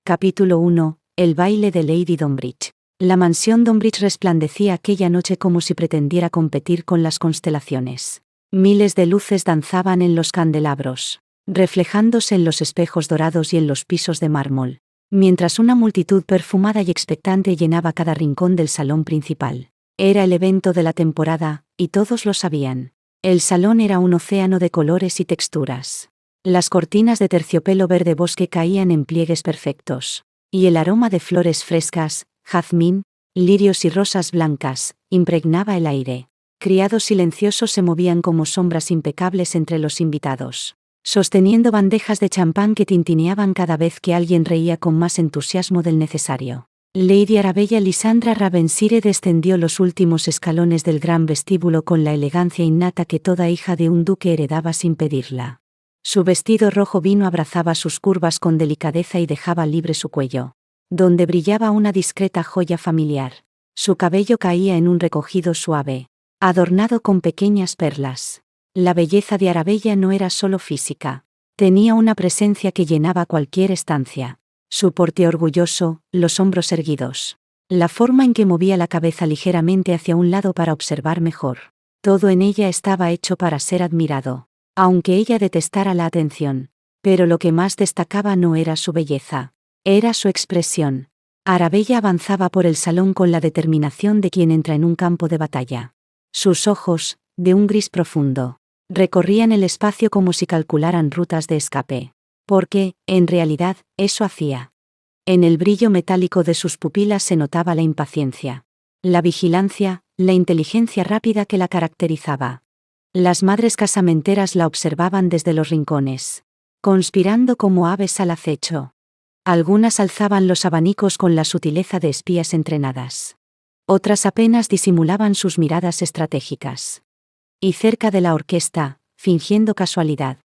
Capítulo 1. El baile de Lady Donbridge. La mansión Donbridge resplandecía aquella noche como si pretendiera competir con las constelaciones. Miles de luces danzaban en los candelabros, reflejándose en los espejos dorados y en los pisos de mármol, mientras una multitud perfumada y expectante llenaba cada rincón del salón principal. Era el evento de la temporada, y todos lo sabían. El salón era un océano de colores y texturas. Las cortinas de terciopelo verde bosque caían en pliegues perfectos, y el aroma de flores frescas, jazmín, lirios y rosas blancas, impregnaba el aire. Criados silenciosos se movían como sombras impecables entre los invitados, sosteniendo bandejas de champán que tintineaban cada vez que alguien reía con más entusiasmo del necesario. Lady Arabella Lysandra Ravensire descendió los últimos escalones del gran vestíbulo con la elegancia innata que toda hija de un duque heredaba sin pedirla. Su vestido rojo vino abrazaba sus curvas con delicadeza y dejaba libre su cuello, donde brillaba una discreta joya familiar. Su cabello caía en un recogido suave, adornado con pequeñas perlas. La belleza de Arabella no era solo física, tenía una presencia que llenaba cualquier estancia. Su porte orgulloso, los hombros erguidos, la forma en que movía la cabeza ligeramente hacia un lado para observar mejor. Todo en ella estaba hecho para ser admirado. Aunque ella detestara la atención, pero lo que más destacaba no era su belleza, era su expresión. Arabella avanzaba por el salón con la determinación de quien entra en un campo de batalla. Sus ojos, de un gris profundo, recorrían el espacio como si calcularan rutas de escape, porque, en realidad, eso hacía. En el brillo metálico de sus pupilas se notaba la impaciencia, la vigilancia, la inteligencia rápida que la caracterizaba. Las madres casamenteras la observaban desde los rincones, conspirando como aves al acecho. Algunas alzaban los abanicos con la sutileza de espías entrenadas. Otras apenas disimulaban sus miradas estratégicas. Y cerca de la orquesta, fingiendo casualidad,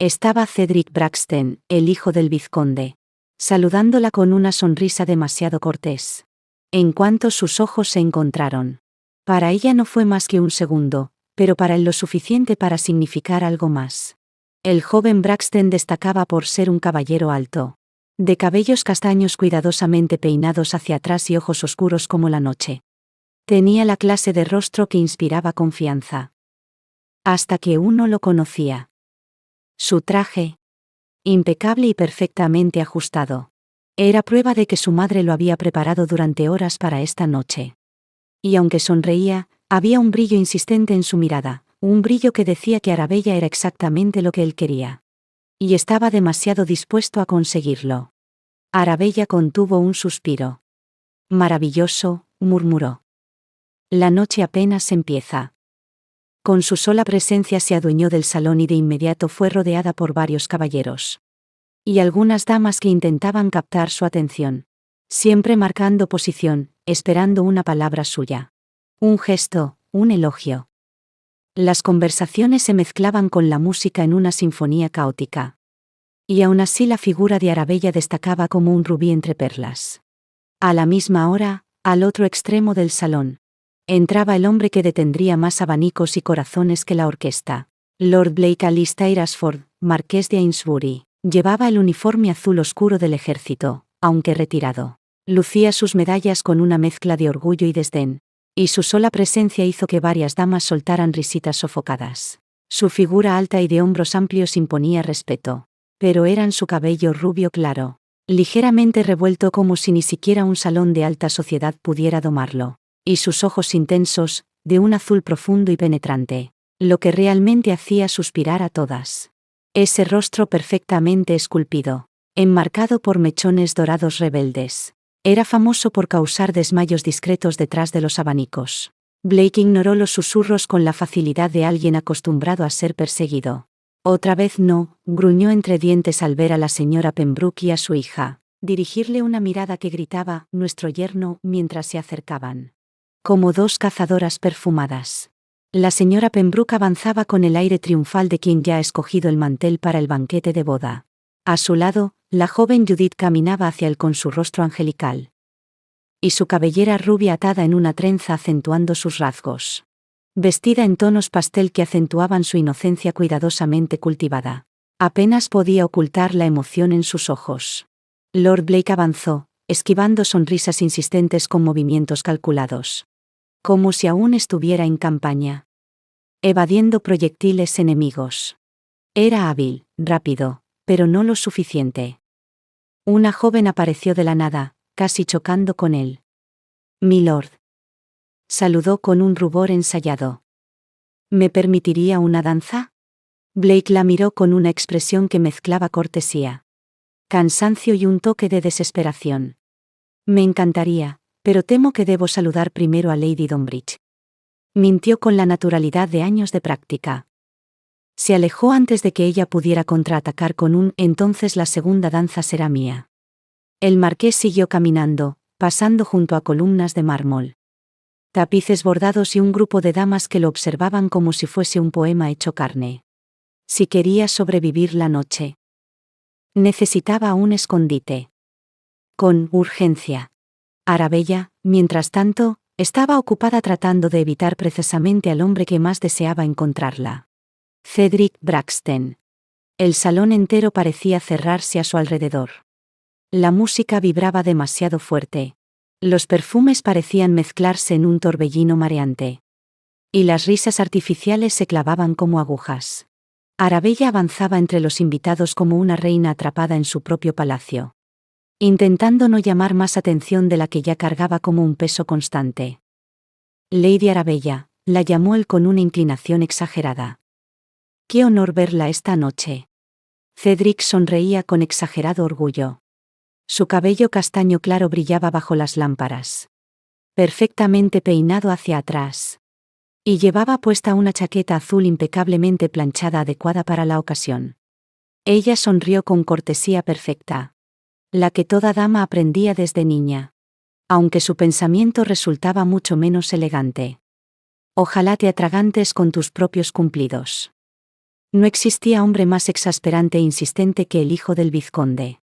estaba Cedric Braxton, el hijo del vizconde, saludándola con una sonrisa demasiado cortés. En cuanto sus ojos se encontraron, para ella no fue más que un segundo, pero para él lo suficiente para significar algo más. El joven Braxton destacaba por ser un caballero alto, de cabellos castaños cuidadosamente peinados hacia atrás y ojos oscuros como la noche. Tenía la clase de rostro que inspiraba confianza. Hasta que uno lo conocía. Su traje, impecable y perfectamente ajustado, era prueba de que su madre lo había preparado durante horas para esta noche. Y aunque sonreía, había un brillo insistente en su mirada, un brillo que decía que Arabella era exactamente lo que él quería. Y estaba demasiado dispuesto a conseguirlo. Arabella contuvo un suspiro. Maravilloso, murmuró. La noche apenas empieza. Con su sola presencia se adueñó del salón y de inmediato fue rodeada por varios caballeros. Y algunas damas que intentaban captar su atención. Siempre marcando posición, esperando una palabra suya. Un gesto, un elogio. Las conversaciones se mezclaban con la música en una sinfonía caótica. Y aún así la figura de Arabella destacaba como un rubí entre perlas. A la misma hora, al otro extremo del salón, entraba el hombre que detendría más abanicos y corazones que la orquesta. Lord Blake Alistair Ashford, marqués de Amesbury, llevaba el uniforme azul oscuro del ejército, aunque retirado. Lucía sus medallas con una mezcla de orgullo y desdén. Y su sola presencia hizo que varias damas soltaran risitas sofocadas. Su figura alta y de hombros amplios imponía respeto, pero era en su cabello rubio claro, ligeramente revuelto como si ni siquiera un salón de alta sociedad pudiera domarlo, y sus ojos intensos, de un azul profundo y penetrante, lo que realmente hacía suspirar a todas. Ese rostro perfectamente esculpido, enmarcado por mechones dorados rebeldes. Era famoso por causar desmayos discretos detrás de los abanicos. Blake ignoró los susurros con la facilidad de alguien acostumbrado a ser perseguido. Otra vez no, gruñó entre dientes al ver a la señora Pembroke y a su hija dirigirle una mirada que gritaba, nuestro yerno, mientras se acercaban. Como dos cazadoras perfumadas. La señora Pembroke avanzaba con el aire triunfal de quien ya ha escogido el mantel para el banquete de boda. A su lado, la joven Judith caminaba hacia él con su rostro angelical. Y su cabellera rubia atada en una trenza acentuando sus rasgos. Vestida en tonos pastel que acentuaban su inocencia cuidadosamente cultivada. Apenas podía ocultar la emoción en sus ojos. Lord Blake avanzó, esquivando sonrisas insistentes con movimientos calculados. Como si aún estuviera en campaña. Evadiendo proyectiles enemigos. Era hábil, rápido, pero no lo suficiente. Una joven apareció de la nada, casi chocando con él. «Milord». Saludó con un rubor ensayado. «¿Me permitiría una danza?» Blake la miró con una expresión que mezclaba cortesía, cansancio y un toque de desesperación. «Me encantaría, pero temo que debo saludar primero a Lady Donbridge». Mintió con la naturalidad de años de práctica. Se alejó antes de que ella pudiera contraatacar con un «entonces la segunda danza será mía». El marqués siguió caminando, pasando junto a columnas de mármol, tapices bordados y un grupo de damas que lo observaban como si fuese un poema hecho carne. Si quería sobrevivir la noche, necesitaba un escondite. Con urgencia. Arabella, mientras tanto, estaba ocupada tratando de evitar precisamente al hombre que más deseaba encontrarla. Cedric Braxton. El salón entero parecía cerrarse a su alrededor. La música vibraba demasiado fuerte. Los perfumes parecían mezclarse en un torbellino mareante. Y las risas artificiales se clavaban como agujas. Arabella avanzaba entre los invitados como una reina atrapada en su propio palacio, intentando no llamar más atención de la que ya cargaba como un peso constante. Lady Arabella, la llamó él con una inclinación exagerada. «Qué honor verla esta noche». Cedric sonreía con exagerado orgullo. Su cabello castaño claro brillaba bajo las lámparas, perfectamente peinado hacia atrás. Y llevaba puesta una chaqueta azul impecablemente planchada adecuada para la ocasión. Ella sonrió con cortesía perfecta, la que toda dama aprendía desde niña, aunque su pensamiento resultaba mucho menos elegante. «Ojalá te atragantes con tus propios cumplidos». No existía hombre más exasperante e insistente que el hijo del vizconde.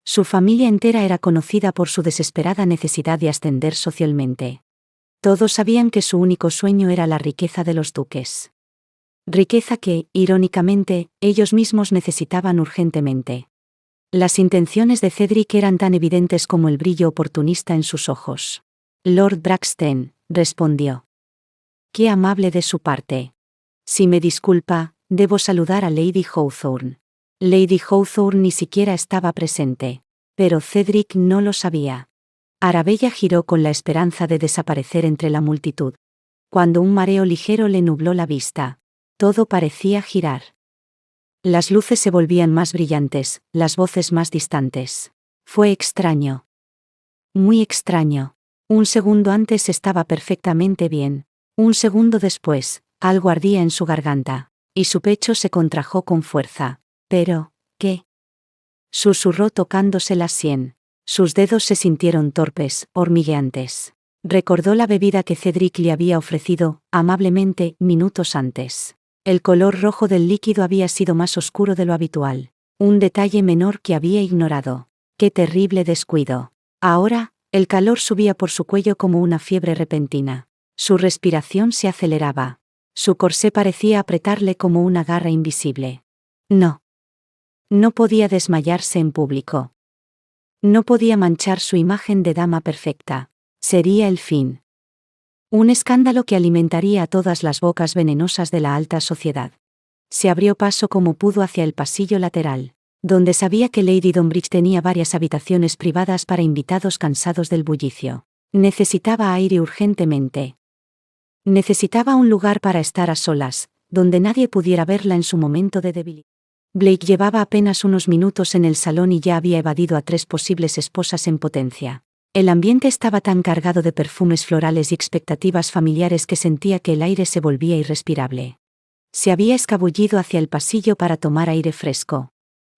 Su familia entera era conocida por su desesperada necesidad de ascender socialmente. Todos sabían que su único sueño era la riqueza de los duques. Riqueza que, irónicamente, ellos mismos necesitaban urgentemente. Las intenciones de Cedric eran tan evidentes como el brillo oportunista en sus ojos. «Lord Braxton», respondió. «Qué amable de su parte. Si me disculpa, debo saludar a Lady Hawthorne». Lady Hawthorne ni siquiera estaba presente. Pero Cedric no lo sabía. Arabella giró con la esperanza de desaparecer entre la multitud. Cuando un mareo ligero le nubló la vista, todo parecía girar. Las luces se volvían más brillantes, las voces más distantes. Fue extraño. Muy extraño. Un segundo antes estaba perfectamente bien. Un segundo después, algo ardía en su garganta, y su pecho se contrajo con fuerza. «¿Pero qué?», susurró tocándose la sien. Sus dedos se sintieron torpes, hormigueantes. Recordó la bebida que Cedric le había ofrecido, amablemente, minutos antes. El color rojo del líquido había sido más oscuro de lo habitual. Un detalle menor que había ignorado. ¡Qué terrible descuido! Ahora, el calor subía por su cuello como una fiebre repentina. Su respiración se aceleraba. Su corsé parecía apretarle como una garra invisible. No. No podía desmayarse en público. No podía manchar su imagen de dama perfecta. Sería el fin. Un escándalo que alimentaría a todas las bocas venenosas de la alta sociedad. Se abrió paso como pudo hacia el pasillo lateral, donde sabía que Lady Donbridge tenía varias habitaciones privadas para invitados cansados del bullicio. Necesitaba aire urgentemente. Necesitaba un lugar para estar a solas, donde nadie pudiera verla en su momento de debilidad. Blake llevaba apenas unos minutos en el salón y ya había evadido a 3 posibles esposas en potencia. El ambiente estaba tan cargado de perfumes florales y expectativas familiares que sentía que el aire se volvía irrespirable. Se había escabullido hacia el pasillo para tomar aire fresco,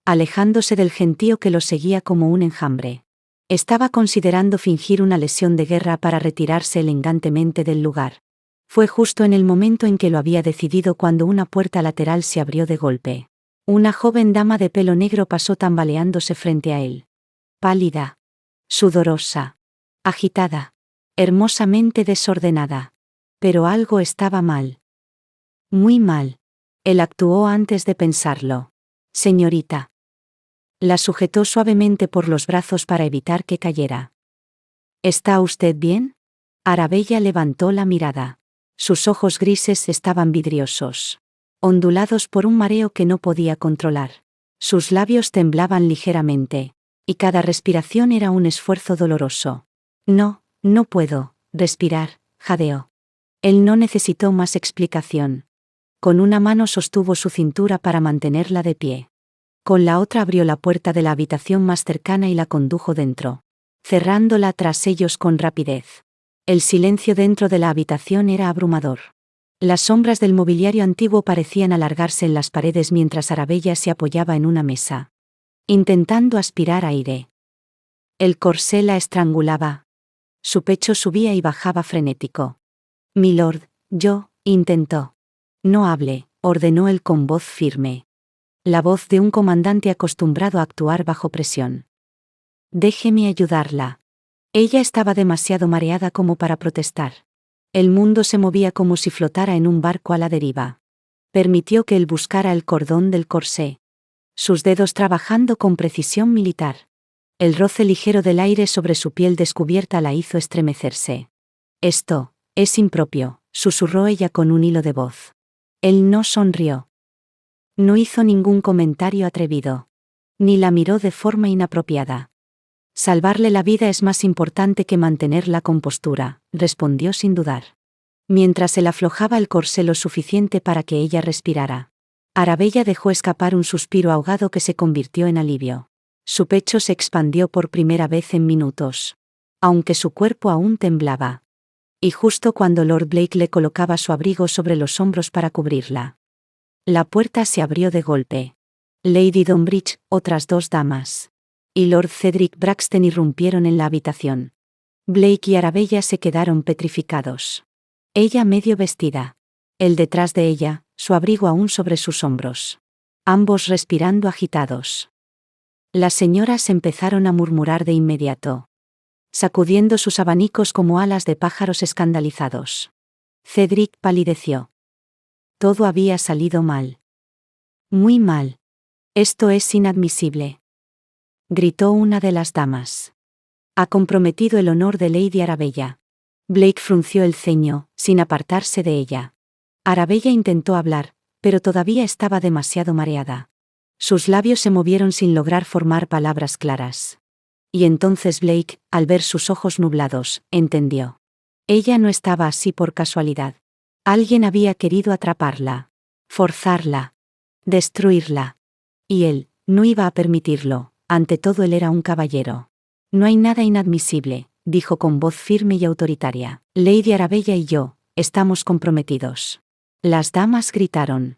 alejándose del gentío que lo seguía como un enjambre. Estaba considerando fingir una lesión de guerra para retirarse elegantemente del lugar. Fue justo en el momento en que lo había decidido cuando una puerta lateral se abrió de golpe. Una joven dama de pelo negro pasó tambaleándose frente a él. Pálida, sudorosa, agitada, hermosamente desordenada. Pero algo estaba mal. Muy mal. Él actuó antes de pensarlo. «Señorita». La sujetó suavemente por los brazos para evitar que cayera. ¿Está usted bien? Arabella levantó la mirada. Sus ojos grises estaban vidriosos, ondulados por un mareo que no podía controlar. Sus labios temblaban ligeramente, y cada respiración era un esfuerzo doloroso. No puedo respirar, jadeó. Él no necesitó más explicación. Con una mano sostuvo su cintura para mantenerla de pie. Con la otra abrió la puerta de la habitación más cercana y la condujo dentro, cerrándola tras ellos con rapidez. El silencio dentro de la habitación era abrumador. Las sombras del mobiliario antiguo parecían alargarse en las paredes mientras Arabella se apoyaba en una mesa, intentando aspirar aire. El corsé la estrangulaba. Su pecho subía y bajaba frenético. «Milord, intentó. No hable», ordenó él con voz firme. La voz de un comandante acostumbrado a actuar bajo presión. «Déjeme ayudarla». Ella estaba demasiado mareada como para protestar. El mundo se movía como si flotara en un barco a la deriva. Permitió que él buscara el cordón del corsé, sus dedos trabajando con precisión militar. El roce ligero del aire sobre su piel descubierta la hizo estremecerse. «Esto es impropio», susurró ella con un hilo de voz. Él no sonrió. No hizo ningún comentario atrevido. Ni la miró de forma inapropiada. «Salvarle la vida es más importante que mantener la compostura», respondió sin dudar. Mientras él aflojaba el corsé lo suficiente para que ella respirara. Arabella dejó escapar un suspiro ahogado que se convirtió en alivio. Su pecho se expandió por primera vez en minutos, aunque su cuerpo aún temblaba. Y justo cuando Lord Blake le colocaba su abrigo sobre los hombros para cubrirla, la puerta se abrió de golpe. Lady Donbridge, otras dos damas, y Lord Cedric Braxton irrumpieron en la habitación. Blake y Arabella se quedaron petrificados. Ella medio vestida. Él detrás de ella, su abrigo aún sobre sus hombros. Ambos respirando agitados. Las señoras empezaron a murmurar de inmediato, sacudiendo sus abanicos como alas de pájaros escandalizados. Cedric palideció. Todo había salido mal. Muy mal. «Esto es inadmisible», gritó una de las damas. «Ha comprometido el honor de Lady Arabella». Blake frunció el ceño, sin apartarse de ella. Arabella intentó hablar, pero todavía estaba demasiado mareada. Sus labios se movieron sin lograr formar palabras claras. Y entonces Blake, al ver sus ojos nublados, entendió. Ella no estaba así por casualidad. Alguien había querido atraparla, forzarla, destruirla. Y él no iba a permitirlo. Ante todo él era un caballero. «No hay nada inadmisible», dijo con voz firme y autoritaria. «Lady Arabella y yo estamos comprometidos». Las damas gritaron.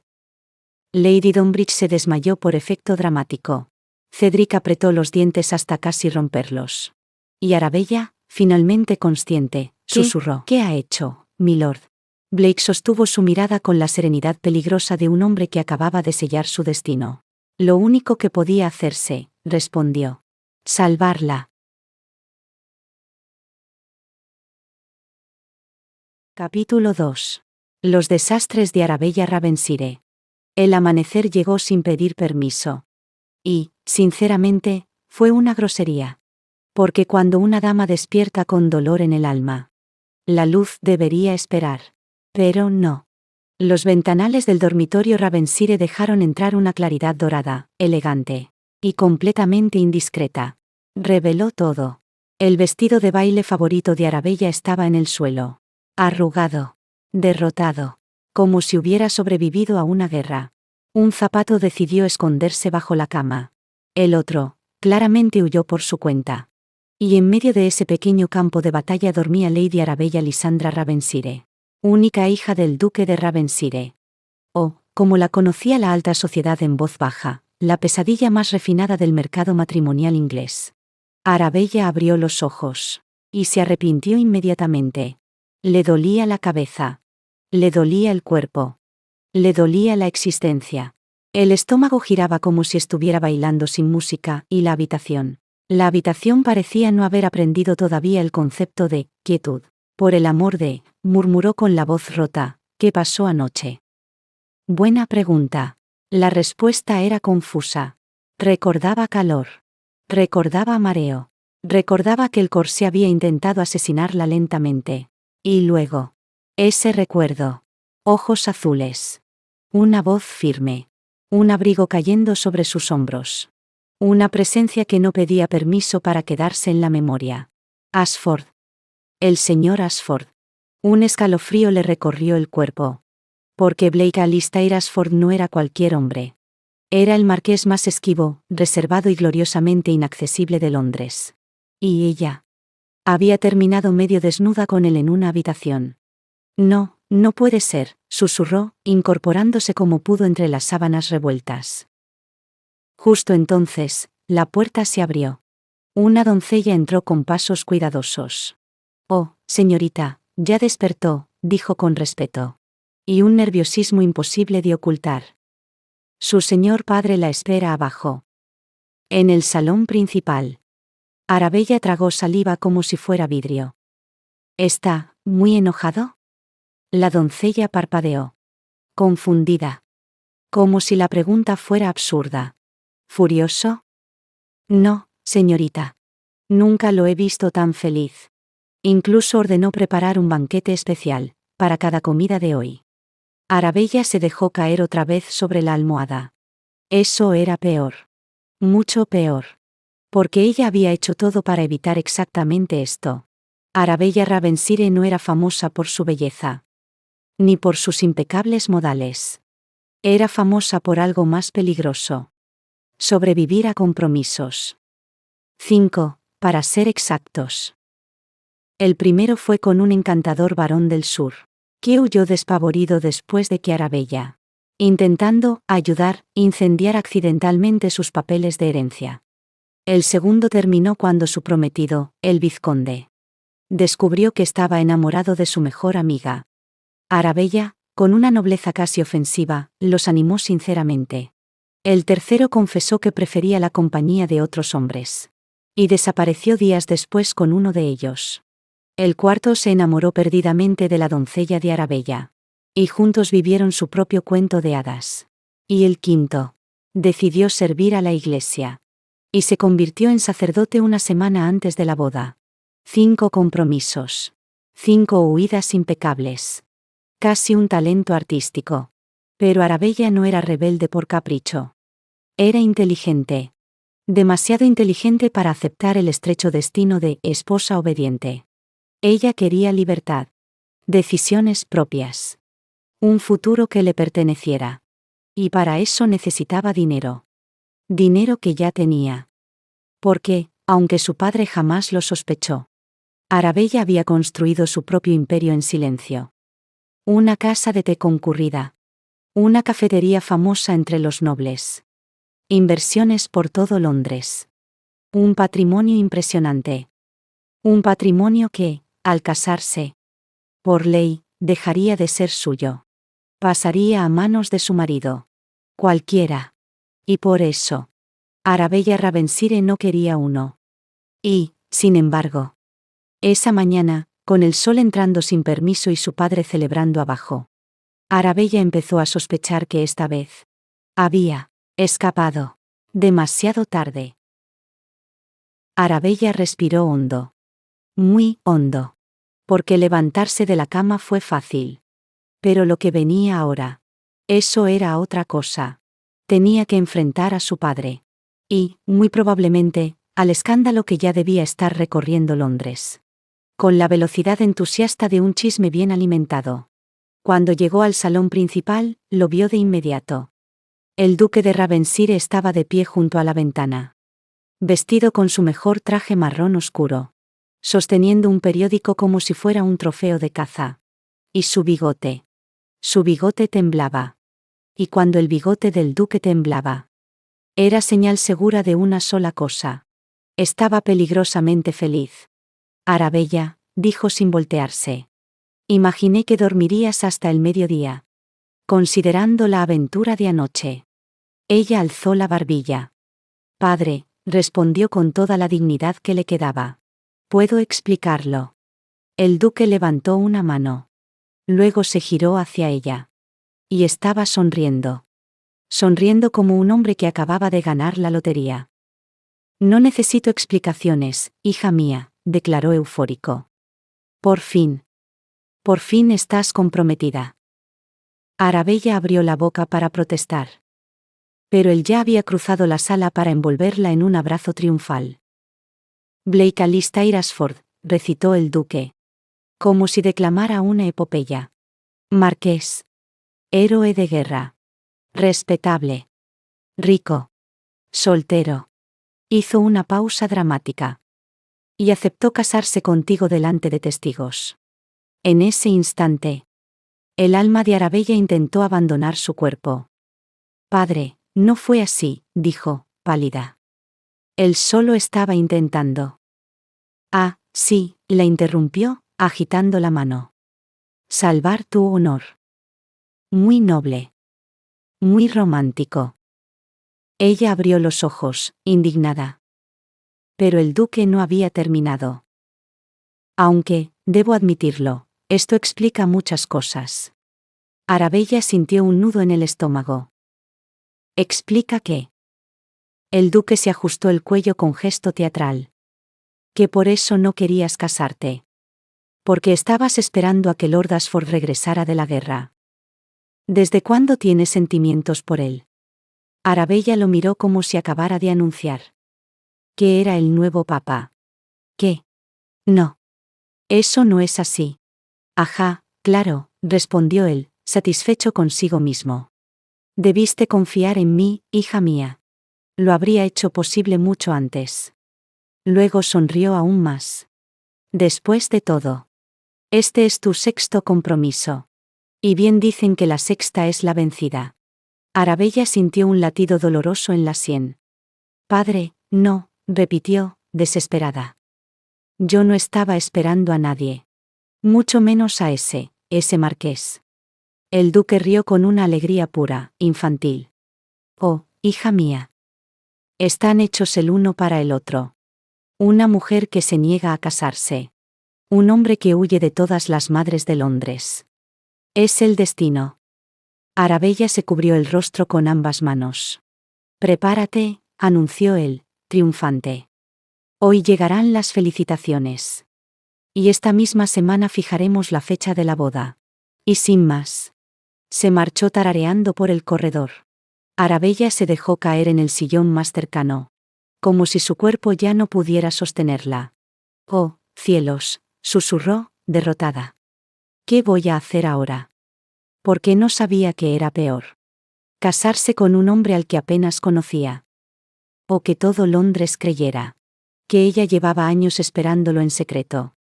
Lady Donbridge se desmayó por efecto dramático. Cedric apretó los dientes hasta casi romperlos. Y Arabella, finalmente consciente, susurró. «¿Qué ha hecho, milord?» Blake sostuvo su mirada con la serenidad peligrosa de un hombre que acababa de sellar su destino. «Lo único que podía hacerse», respondió. «Salvarla». Capítulo 2. Los desastres de Arabella Ravensire. El amanecer llegó sin pedir permiso. Y, sinceramente, fue una grosería. Porque cuando una dama despierta con dolor en el alma, la luz debería esperar. Pero no. Los ventanales del dormitorio Ravensire dejaron entrar una claridad dorada, elegante y completamente indiscreta. Reveló todo. El vestido de baile favorito de Arabella estaba en el suelo, arrugado, derrotado, como si hubiera sobrevivido a una guerra. Un zapato decidió esconderse bajo la cama. El otro, claramente huyó por su cuenta. Y en medio de ese pequeño campo de batalla dormía Lady Arabella Lysandra Ravensire, única hija del duque de Ravensire. O, como la conocía la alta sociedad en voz baja, la pesadilla más refinada del mercado matrimonial inglés. Arabella abrió los ojos, y se arrepintió inmediatamente. Le dolía la cabeza. Le dolía el cuerpo. Le dolía la existencia. El estómago giraba como si estuviera bailando sin música, y la habitación parecía no haber aprendido todavía el concepto de quietud. «Por el amor de», murmuró con la voz rota, «¿qué pasó anoche?» Buena pregunta. La respuesta era confusa. Recordaba calor. Recordaba mareo. Recordaba que el corsé había intentado asesinarla lentamente. Y luego. Ese recuerdo. Ojos azules. Una voz firme. Un abrigo cayendo sobre sus hombros. Una presencia que no pedía permiso para quedarse en la memoria. Ashford. El señor Ashford. Un escalofrío le recorrió el cuerpo. Porque Blake Alistair Ashford no era cualquier hombre. Era el marqués más esquivo, reservado y gloriosamente inaccesible de Londres. Y ella. Había terminado medio desnuda con él en una habitación. No, no puede ser, susurró, incorporándose como pudo entre las sábanas revueltas. Justo entonces, la puerta se abrió. Una doncella entró con pasos cuidadosos. Oh, señorita, ya despertó, dijo con respeto. Y un nerviosismo imposible de ocultar. Su señor padre la espera abajo. En el salón principal. Arabella tragó saliva como si fuera vidrio. ¿Está muy enojado? La doncella parpadeó. Confundida. Como si la pregunta fuera absurda. ¿Furioso? No, señorita. Nunca lo he visto tan feliz. Incluso ordenó preparar un banquete especial, para cada comida de hoy. Arabella se dejó caer otra vez sobre la almohada. Eso era peor. Mucho peor. Porque ella había hecho todo para evitar exactamente esto. Arabella Ravensire no era famosa por su belleza. Ni por sus impecables modales. Era famosa por algo más peligroso. Sobrevivir a compromisos. 5, para ser exactos. El primero fue con un encantador varón del sur, que huyó despavorido después de que Arabella, intentando ayudar, incendiar accidentalmente sus papeles de herencia. El segundo terminó cuando su prometido, el vizconde, descubrió que estaba enamorado de su mejor amiga. Arabella, con una nobleza casi ofensiva, los animó sinceramente. El tercero confesó que prefería la compañía de otros hombres. Y desapareció días después con uno de ellos. El cuarto se enamoró perdidamente de la doncella de Arabella. Y juntos vivieron su propio cuento de hadas. Y el quinto decidió servir a la iglesia. Y se convirtió en sacerdote una semana antes de la boda. 5 compromisos. 5 huidas impecables. Casi un talento artístico. Pero Arabella no era rebelde por capricho. Era inteligente. Demasiado inteligente para aceptar el estrecho destino de esposa obediente. Ella quería libertad. Decisiones propias. Un futuro que le perteneciera. Y para eso necesitaba dinero. Dinero que ya tenía. Porque, aunque su padre jamás lo sospechó, Arabella había construido su propio imperio en silencio. Una casa de té concurrida. Una cafetería famosa entre los nobles. Inversiones por todo Londres. Un patrimonio impresionante. Un patrimonio que, al casarse, por ley, dejaría de ser suyo. Pasaría a manos de su marido. Cualquiera. Y por eso, Arabella Ravensire no quería uno. Y, sin embargo, esa mañana, con el sol entrando sin permiso y su padre celebrando abajo, Arabella empezó a sospechar que esta vez había escapado demasiado tarde. Arabella respiró hondo. Muy hondo. Porque levantarse de la cama fue fácil. Pero lo que venía ahora, eso era otra cosa. Tenía que enfrentar a su padre. Y, muy probablemente, al escándalo que ya debía estar recorriendo Londres. Con la velocidad entusiasta de un chisme bien alimentado. Cuando llegó al salón principal, lo vio de inmediato. El duque de Ravensire estaba de pie junto a la ventana. Vestido con su mejor traje marrón oscuro. Sosteniendo un periódico como si fuera un trofeo de caza. Y su bigote. Su bigote temblaba. Y cuando el bigote del duque temblaba, era señal segura de una sola cosa. Estaba peligrosamente feliz. Arabella, dijo sin voltearse. Imaginé que dormirías hasta el mediodía. Considerando la aventura de anoche. Ella alzó la barbilla. Padre, respondió con toda la dignidad que le quedaba. Puedo explicarlo. El duque levantó una mano. Luego se giró hacia ella. Y estaba sonriendo. sonriendo como un hombre que acababa de ganar la lotería. No necesito explicaciones, hija mía, declaró eufórico. Por fin estás comprometida. Arabella abrió la boca para protestar. Pero él ya había cruzado la sala para envolverla en un abrazo triunfal. Blake Alistair Ashford, recitó el duque. Como si declamara una epopeya. Marqués. Héroe de guerra. Respetable. Rico. Soltero. Hizo una pausa dramática. Y aceptó casarse contigo delante de testigos. En ese instante, el alma de Arabella intentó abandonar su cuerpo. Padre, no fue así, dijo, pálida. Él solo estaba intentando. Ah, sí, la interrumpió, agitando la mano. Salvar tu honor. Muy noble. Muy romántico. Ella abrió los ojos, indignada. Pero el duque no había terminado. Aunque, debo admitirlo, esto explica muchas cosas. Arabella sintió un nudo en el estómago. ¿Explica qué? El duque se ajustó el cuello con gesto teatral. Que por eso no querías casarte. Porque estabas esperando a que Lord Ashford regresara de la guerra. ¿Desde cuándo tienes sentimientos por él? Arabella lo miró como si acabara de anunciar. Que era el nuevo papa. ¿Qué? No. Eso no es así. Ajá, claro, respondió él, satisfecho consigo mismo. Debiste confiar en mí, hija mía. Lo habría hecho posible mucho antes. Luego sonrió aún más. Después de todo. Este es tu sexto compromiso. Y bien dicen que la sexta es la vencida. Arabella sintió un latido doloroso en la sien. Padre, no, repitió, desesperada. Yo no estaba esperando a nadie. Mucho menos a ese marqués. El duque rió con una alegría pura, infantil. Oh, hija mía. Están hechos el uno para el otro. Una mujer que se niega a casarse. Un hombre que huye de todas las madres de Londres. Es el destino. Arabella se cubrió el rostro con ambas manos. Prepárate, anunció él, triunfante. Hoy llegarán las felicitaciones. Y esta misma semana fijaremos la fecha de la boda. Y sin más. Se marchó tarareando por el corredor. Arabella se dejó caer en el sillón más cercano. Como si su cuerpo ya no pudiera sostenerla. Oh, cielos, susurró, derrotada. ¿Qué voy a hacer ahora? Porque no sabía que era peor. Casarse con un hombre al que apenas conocía. O que todo Londres creyera. Que ella llevaba años esperándolo en secreto.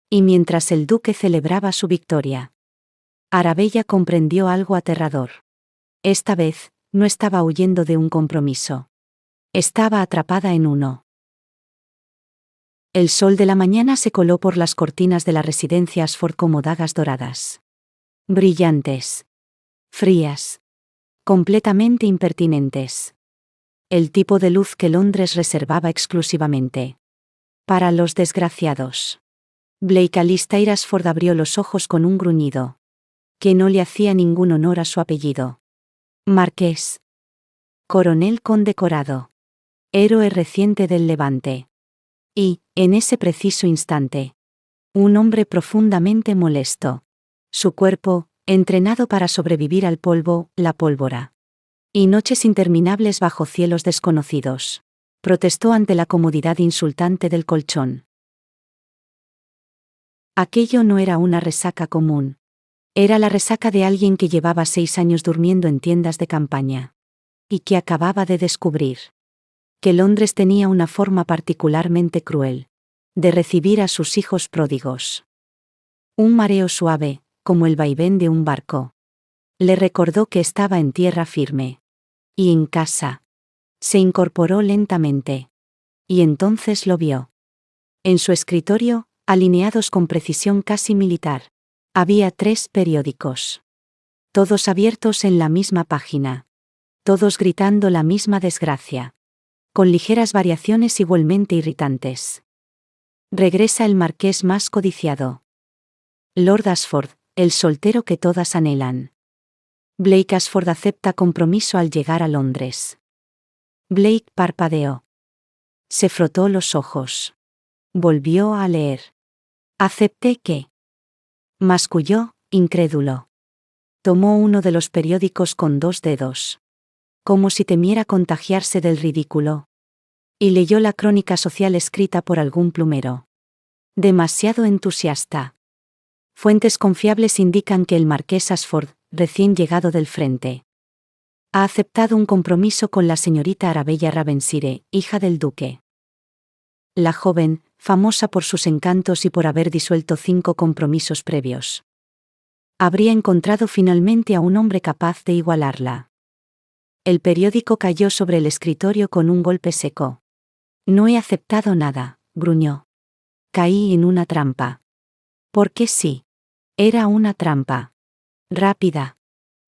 Y mientras el duque celebraba su victoria. Arabella comprendió algo aterrador. Esta vez, no estaba huyendo de un compromiso. Estaba atrapada en uno. El sol de la mañana se coló por las cortinas de la residencia Ashford como dagas doradas. Brillantes. Frías. Completamente impertinentes. El tipo de luz que Londres reservaba exclusivamente. Para los desgraciados. Blake Alistair Ashford abrió los ojos con un gruñido. Que no le hacía ningún honor a su apellido. Marqués. Coronel condecorado. Héroe reciente del Levante. Y, en ese preciso instante, un hombre profundamente molesto. Su cuerpo, entrenado para sobrevivir al polvo, la pólvora. Y noches interminables bajo cielos desconocidos. Protestó ante la comodidad insultante del colchón. Aquello no era una resaca común. Era la resaca de alguien que llevaba 6 años durmiendo en tiendas de campaña. Y que acababa de descubrir que Londres tenía una forma particularmente cruel de recibir a sus hijos pródigos. Un mareo suave, como el vaivén de un barco. Le recordó que estaba en tierra firme. Y en casa. Se incorporó lentamente. Y entonces lo vio. En su escritorio, alineados con precisión casi militar, había 3 periódicos. Todos abiertos en la misma página. Todos gritando la misma desgracia. Con ligeras variaciones igualmente irritantes. Regresa el marqués más codiciado. Lord Ashford, el soltero que todas anhelan. Blake Ashford acepta compromiso al llegar a Londres. Blake parpadeó. Se frotó los ojos. Volvió a leer. ¿Acepté qué? Masculló, incrédulo. Tomó uno de los periódicos con 2 dedos. Como si temiera contagiarse del ridículo. Y leyó la crónica social escrita por algún plumero. Demasiado entusiasta. Fuentes confiables indican que el marqués Ashford, recién llegado del frente, ha aceptado un compromiso con la señorita Arabella Ravensire, hija del duque. La joven, famosa por sus encantos y por haber disuelto 5 compromisos previos, habría encontrado finalmente a un hombre capaz de igualarla. El periódico cayó sobre el escritorio con un golpe seco. No he aceptado nada, gruñó. Caí en una trampa. ¿Por qué sí? Era una trampa. Rápida.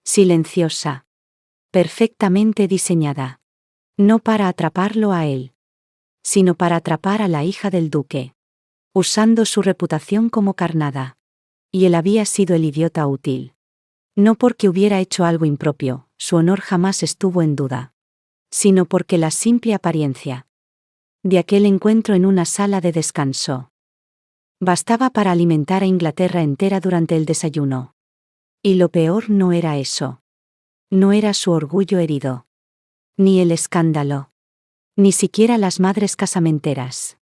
Silenciosa. Perfectamente diseñada. No para atraparlo a él, sino para atrapar a la hija del duque. Usando su reputación como carnada. Y él había sido el idiota útil. No porque hubiera hecho algo impropio, su honor jamás estuvo en duda. Sino porque la simple apariencia de aquel encuentro en una sala de descanso bastaba para alimentar a Inglaterra entera durante el desayuno. Y lo peor no era eso. No era su orgullo herido. Ni el escándalo. Ni siquiera las madres casamenteras.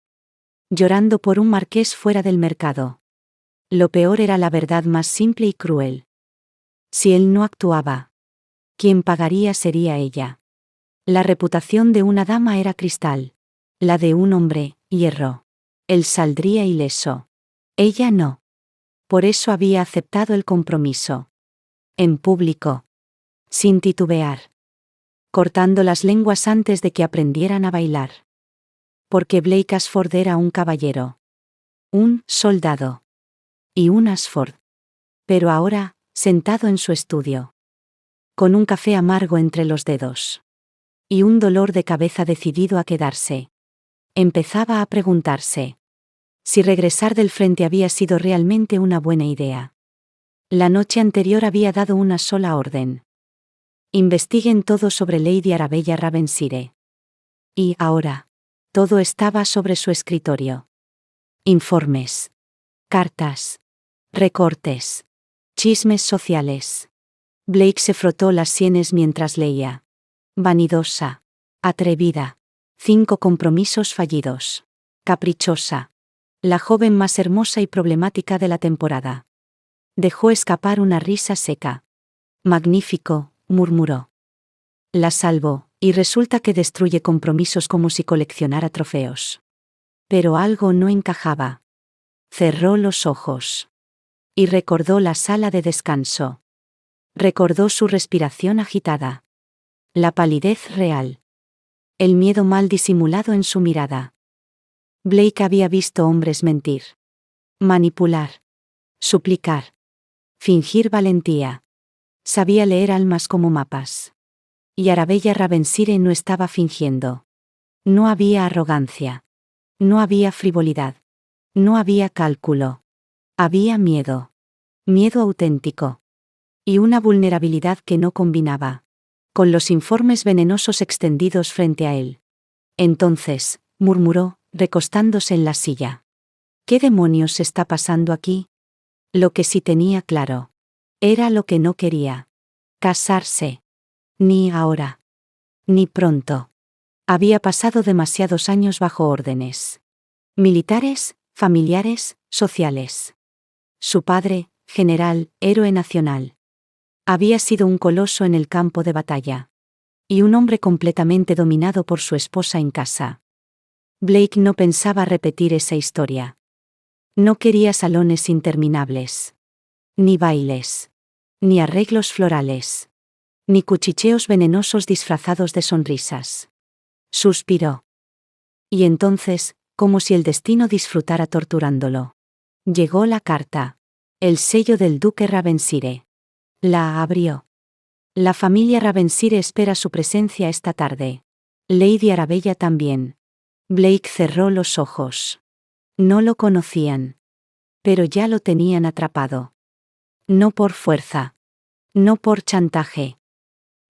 Llorando por un marqués fuera del mercado. Lo peor era la verdad más simple y cruel. Si él no actuaba, quien pagaría sería ella. La reputación de una dama era cristal. La de un hombre, hierro. Él saldría ileso. Ella no. Por eso había aceptado el compromiso. En público. Sin titubear. Cortando las lenguas antes de que aprendieran a bailar. Porque Blake Ashford era un caballero. Un soldado. Y un Ashford. Pero ahora, sentado en su estudio. Con un café amargo entre los dedos. Y un dolor de cabeza decidido a quedarse. Empezaba a preguntarse si regresar del frente había sido realmente una buena idea. La noche anterior había dado una sola orden. Investiguen todo sobre Lady Arabella Ravensire. Y ahora, todo estaba sobre su escritorio. Informes. Cartas. Recortes. Chismes sociales. Blake se frotó las sienes mientras leía. Vanidosa. Atrevida. 5 compromisos fallidos. Caprichosa. La joven más hermosa y problemática de la temporada. Dejó escapar una risa seca. Magnífico, murmuró. La salvo, y resulta que destruye compromisos como si coleccionara trofeos. Pero algo no encajaba. Cerró los ojos. Y recordó la sala de descanso. Recordó su respiración agitada. La palidez real. El miedo mal disimulado en su mirada. Blake había visto hombres mentir. Manipular. Suplicar. Fingir valentía. Sabía leer almas como mapas. Y Arabella Ravensire no estaba fingiendo. No había arrogancia. No había frivolidad. No había cálculo. Había miedo. Miedo auténtico. Y una vulnerabilidad que no combinaba con los informes venenosos extendidos frente a él. Entonces, murmuró, recostándose en la silla. ¿Qué demonios está pasando aquí? Lo que sí tenía claro. Era lo que no quería. Casarse. Ni ahora. Ni pronto. Había pasado demasiados años bajo órdenes. Militares, familiares, sociales. Su padre, general, héroe nacional. Había sido un coloso en el campo de batalla. Y un hombre completamente dominado por su esposa en casa. Blake no pensaba repetir esa historia. No quería salones interminables. Ni bailes. Ni arreglos florales. Ni cuchicheos venenosos disfrazados de sonrisas. Suspiró. Y entonces, como si el destino disfrutara torturándolo. Llegó la carta. El sello del duque Ravensire. La abrió. La familia Ravensire espera su presencia esta tarde. Lady Arabella también. Blake cerró los ojos. No lo conocían. Pero ya lo tenían atrapado. No por fuerza. No por chantaje,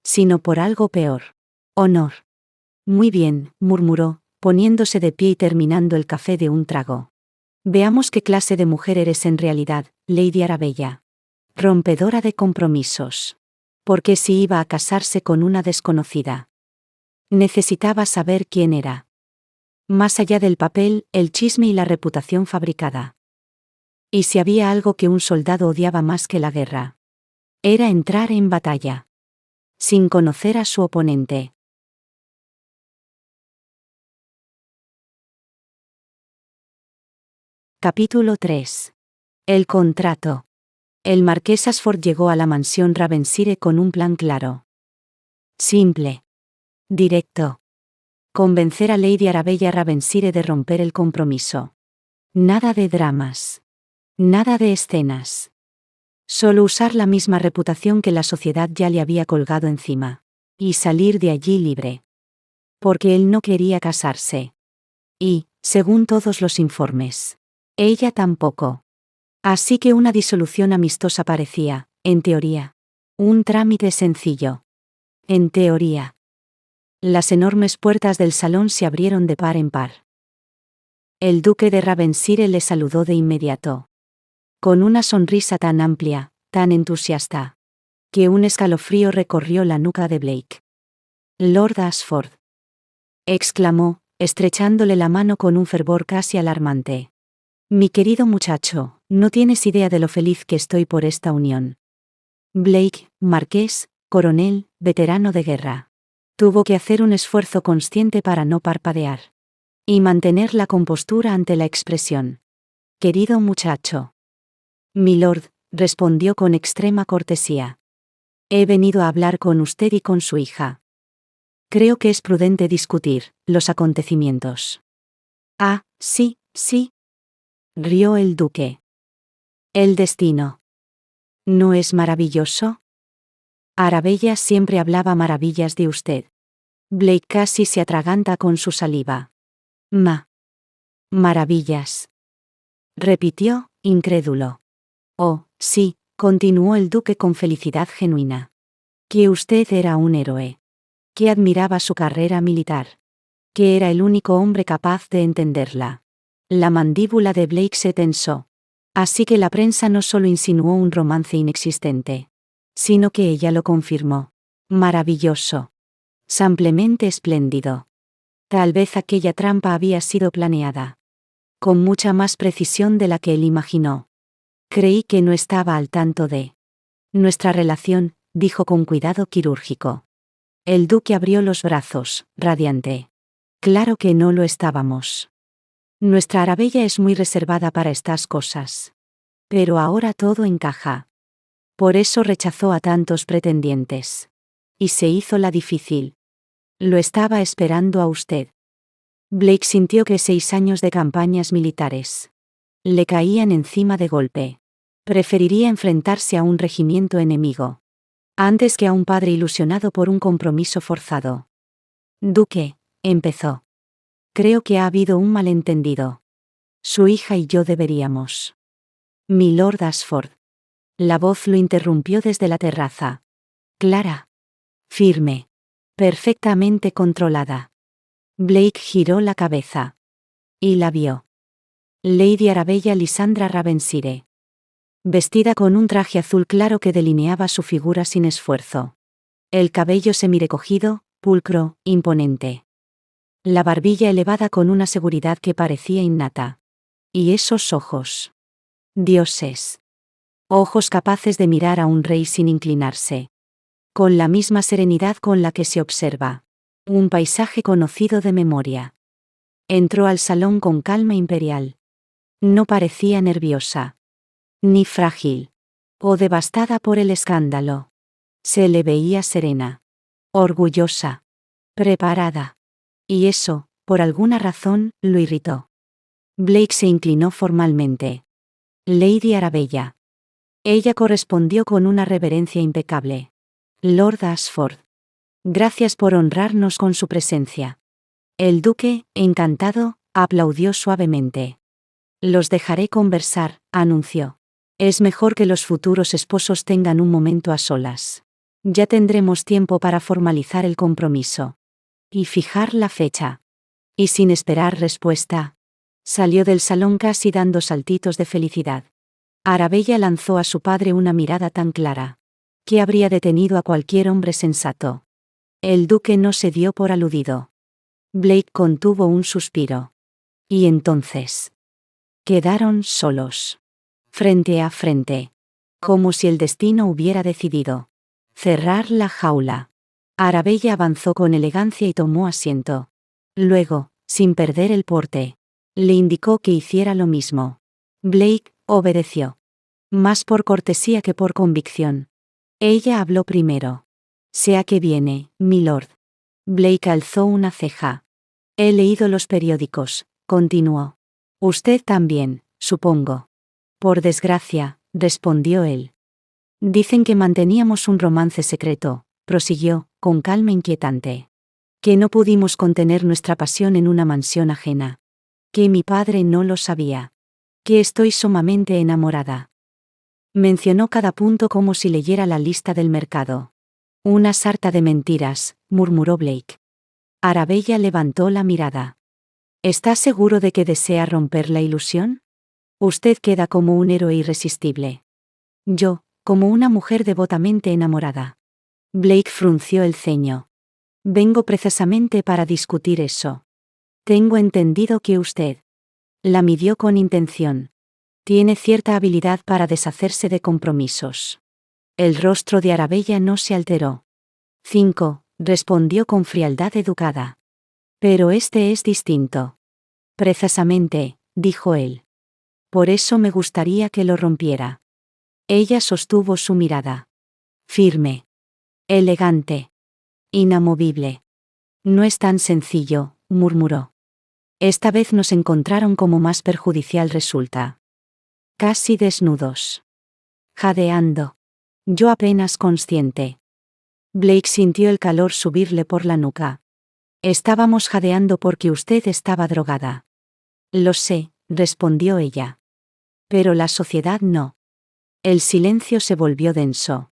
sino por algo peor. Honor. Muy bien, murmuró, poniéndose de pie y terminando el café de un trago. Veamos qué clase de mujer eres en realidad, Lady Arabella. Rompedora de compromisos. Porque si iba a casarse con una desconocida, necesitaba saber quién era. Más allá del papel, el chisme y la reputación fabricada. Y si había algo que un soldado odiaba más que la guerra, era entrar en batalla sin conocer a su oponente. Capítulo 3. El contrato. El marqués Ashford llegó a la mansión Ravensire con un plan claro. Simple. Directo. Convencer a Lady Arabella Ravensire de romper el compromiso. Nada de dramas. Nada de escenas. Solo usar la misma reputación que la sociedad ya le había colgado encima. Y salir de allí libre. Porque él no quería casarse. Y, según todos los informes, ella tampoco. Así que una disolución amistosa parecía, en teoría, un trámite sencillo. En teoría. Las enormes puertas del salón se abrieron de par en par. El duque de Ravensire le saludó de inmediato. Con una sonrisa tan amplia, tan entusiasta, que un escalofrío recorrió la nuca de Blake. Lord Ashford, exclamó, estrechándole la mano con un fervor casi alarmante. Mi querido muchacho, no tienes idea de lo feliz que estoy por esta unión. Blake, marqués, coronel, veterano de guerra. Tuvo que hacer un esfuerzo consciente para no parpadear. Y mantener la compostura ante la expresión. Querido muchacho. Milord, respondió con extrema cortesía. He venido a hablar con usted y con su hija. Creo que es prudente discutir los acontecimientos. Ah, sí, sí. Rió el duque. El destino. ¿No es maravilloso? Arabella siempre hablaba maravillas de usted. Blake casi se atraganta con su saliva. Maravillas. Repitió, incrédulo. Oh, sí, continuó el duque con felicidad genuina. Que usted era un héroe. Que admiraba su carrera militar. Que era el único hombre capaz de entenderla. La mandíbula de Blake se tensó. Así que la prensa no solo insinuó un romance inexistente, sino que ella lo confirmó. Maravilloso. Samplemente espléndido. Tal vez aquella trampa había sido planeada. Con mucha más precisión de la que él imaginó. Creí que no estaba al tanto de nuestra relación, dijo con cuidado quirúrgico. El duque abrió los brazos, radiante. Claro que no lo estábamos. Nuestra Arabella es muy reservada para estas cosas. Pero ahora todo encaja. Por eso rechazó a tantos pretendientes. Y se hizo la difícil. Lo estaba esperando a usted. Blake sintió que 6 años de campañas militares le caían encima de golpe. Preferiría enfrentarse a un regimiento enemigo antes que a un padre ilusionado por un compromiso forzado. Duque, empezó. Creo que ha habido un malentendido. Su hija y yo deberíamos. Milord Ashford. La voz lo interrumpió desde la terraza. Clara. Firme. Perfectamente controlada. Blake giró la cabeza. Y la vio. Lady Arabella Lysandra Ravensire. Vestida con un traje azul claro que delineaba su figura sin esfuerzo. El cabello semirecogido, pulcro, imponente. La barbilla elevada con una seguridad que parecía innata. Y esos ojos. Dioses. Ojos capaces de mirar a un rey sin inclinarse. Con la misma serenidad con la que se observa un paisaje conocido de memoria. Entró al salón con calma imperial. No parecía nerviosa. Ni frágil. O devastada por el escándalo. Se le veía serena. Orgullosa. Preparada. Y eso, por alguna razón, lo irritó. Blake se inclinó formalmente. Lady Arabella. Ella correspondió con una reverencia impecable. Lord Ashford. Gracias por honrarnos con su presencia. El duque, encantado, aplaudió suavemente. Los dejaré conversar, anunció. Es mejor que los futuros esposos tengan un momento a solas. Ya tendremos tiempo para formalizar el compromiso. Y fijar la fecha. Y sin esperar respuesta, salió del salón casi dando saltitos de felicidad. Arabella lanzó a su padre una mirada tan clara, que habría detenido a cualquier hombre sensato. El duque no se dio por aludido. Blake contuvo un suspiro. Y entonces quedaron solos, frente a frente, como si el destino hubiera decidido cerrar la jaula. Arabella avanzó con elegancia y tomó asiento. Luego, sin perder el porte, le indicó que hiciera lo mismo. Blake obedeció. Más por cortesía que por convicción. Ella habló primero. Sea que viene, milord. Blake alzó una ceja. He leído los periódicos, continuó. Usted también, supongo. Por desgracia, respondió él. Dicen que manteníamos un romance secreto, prosiguió, con calma inquietante. Que no pudimos contener nuestra pasión en una mansión ajena. Que mi padre no lo sabía. Que estoy sumamente enamorada. Mencionó cada punto como si leyera la lista del mercado. Una sarta de mentiras, murmuró Blake. Arabella levantó la mirada. ¿Está seguro de que desea romper la ilusión? Usted queda como un héroe irresistible. Yo, como una mujer devotamente enamorada. Blake frunció el ceño. Vengo precisamente para discutir eso. Tengo entendido que usted la midió con intención. Tiene cierta habilidad para deshacerse de compromisos. El rostro de Arabella no se alteró. 5, respondió con frialdad educada. Pero este es distinto. Precisamente, dijo él. Por eso me gustaría que lo rompiera. Ella sostuvo su mirada. Firme. Elegante. Inamovible. No es tan sencillo, murmuró. Esta vez nos encontraron como más perjudicial resulta. Casi desnudos. Jadeando. Yo apenas consciente. Blake sintió el calor subirle por la nuca. Estábamos jadeando porque usted estaba drogada. Lo sé, respondió ella. Pero la sociedad no. El silencio se volvió denso.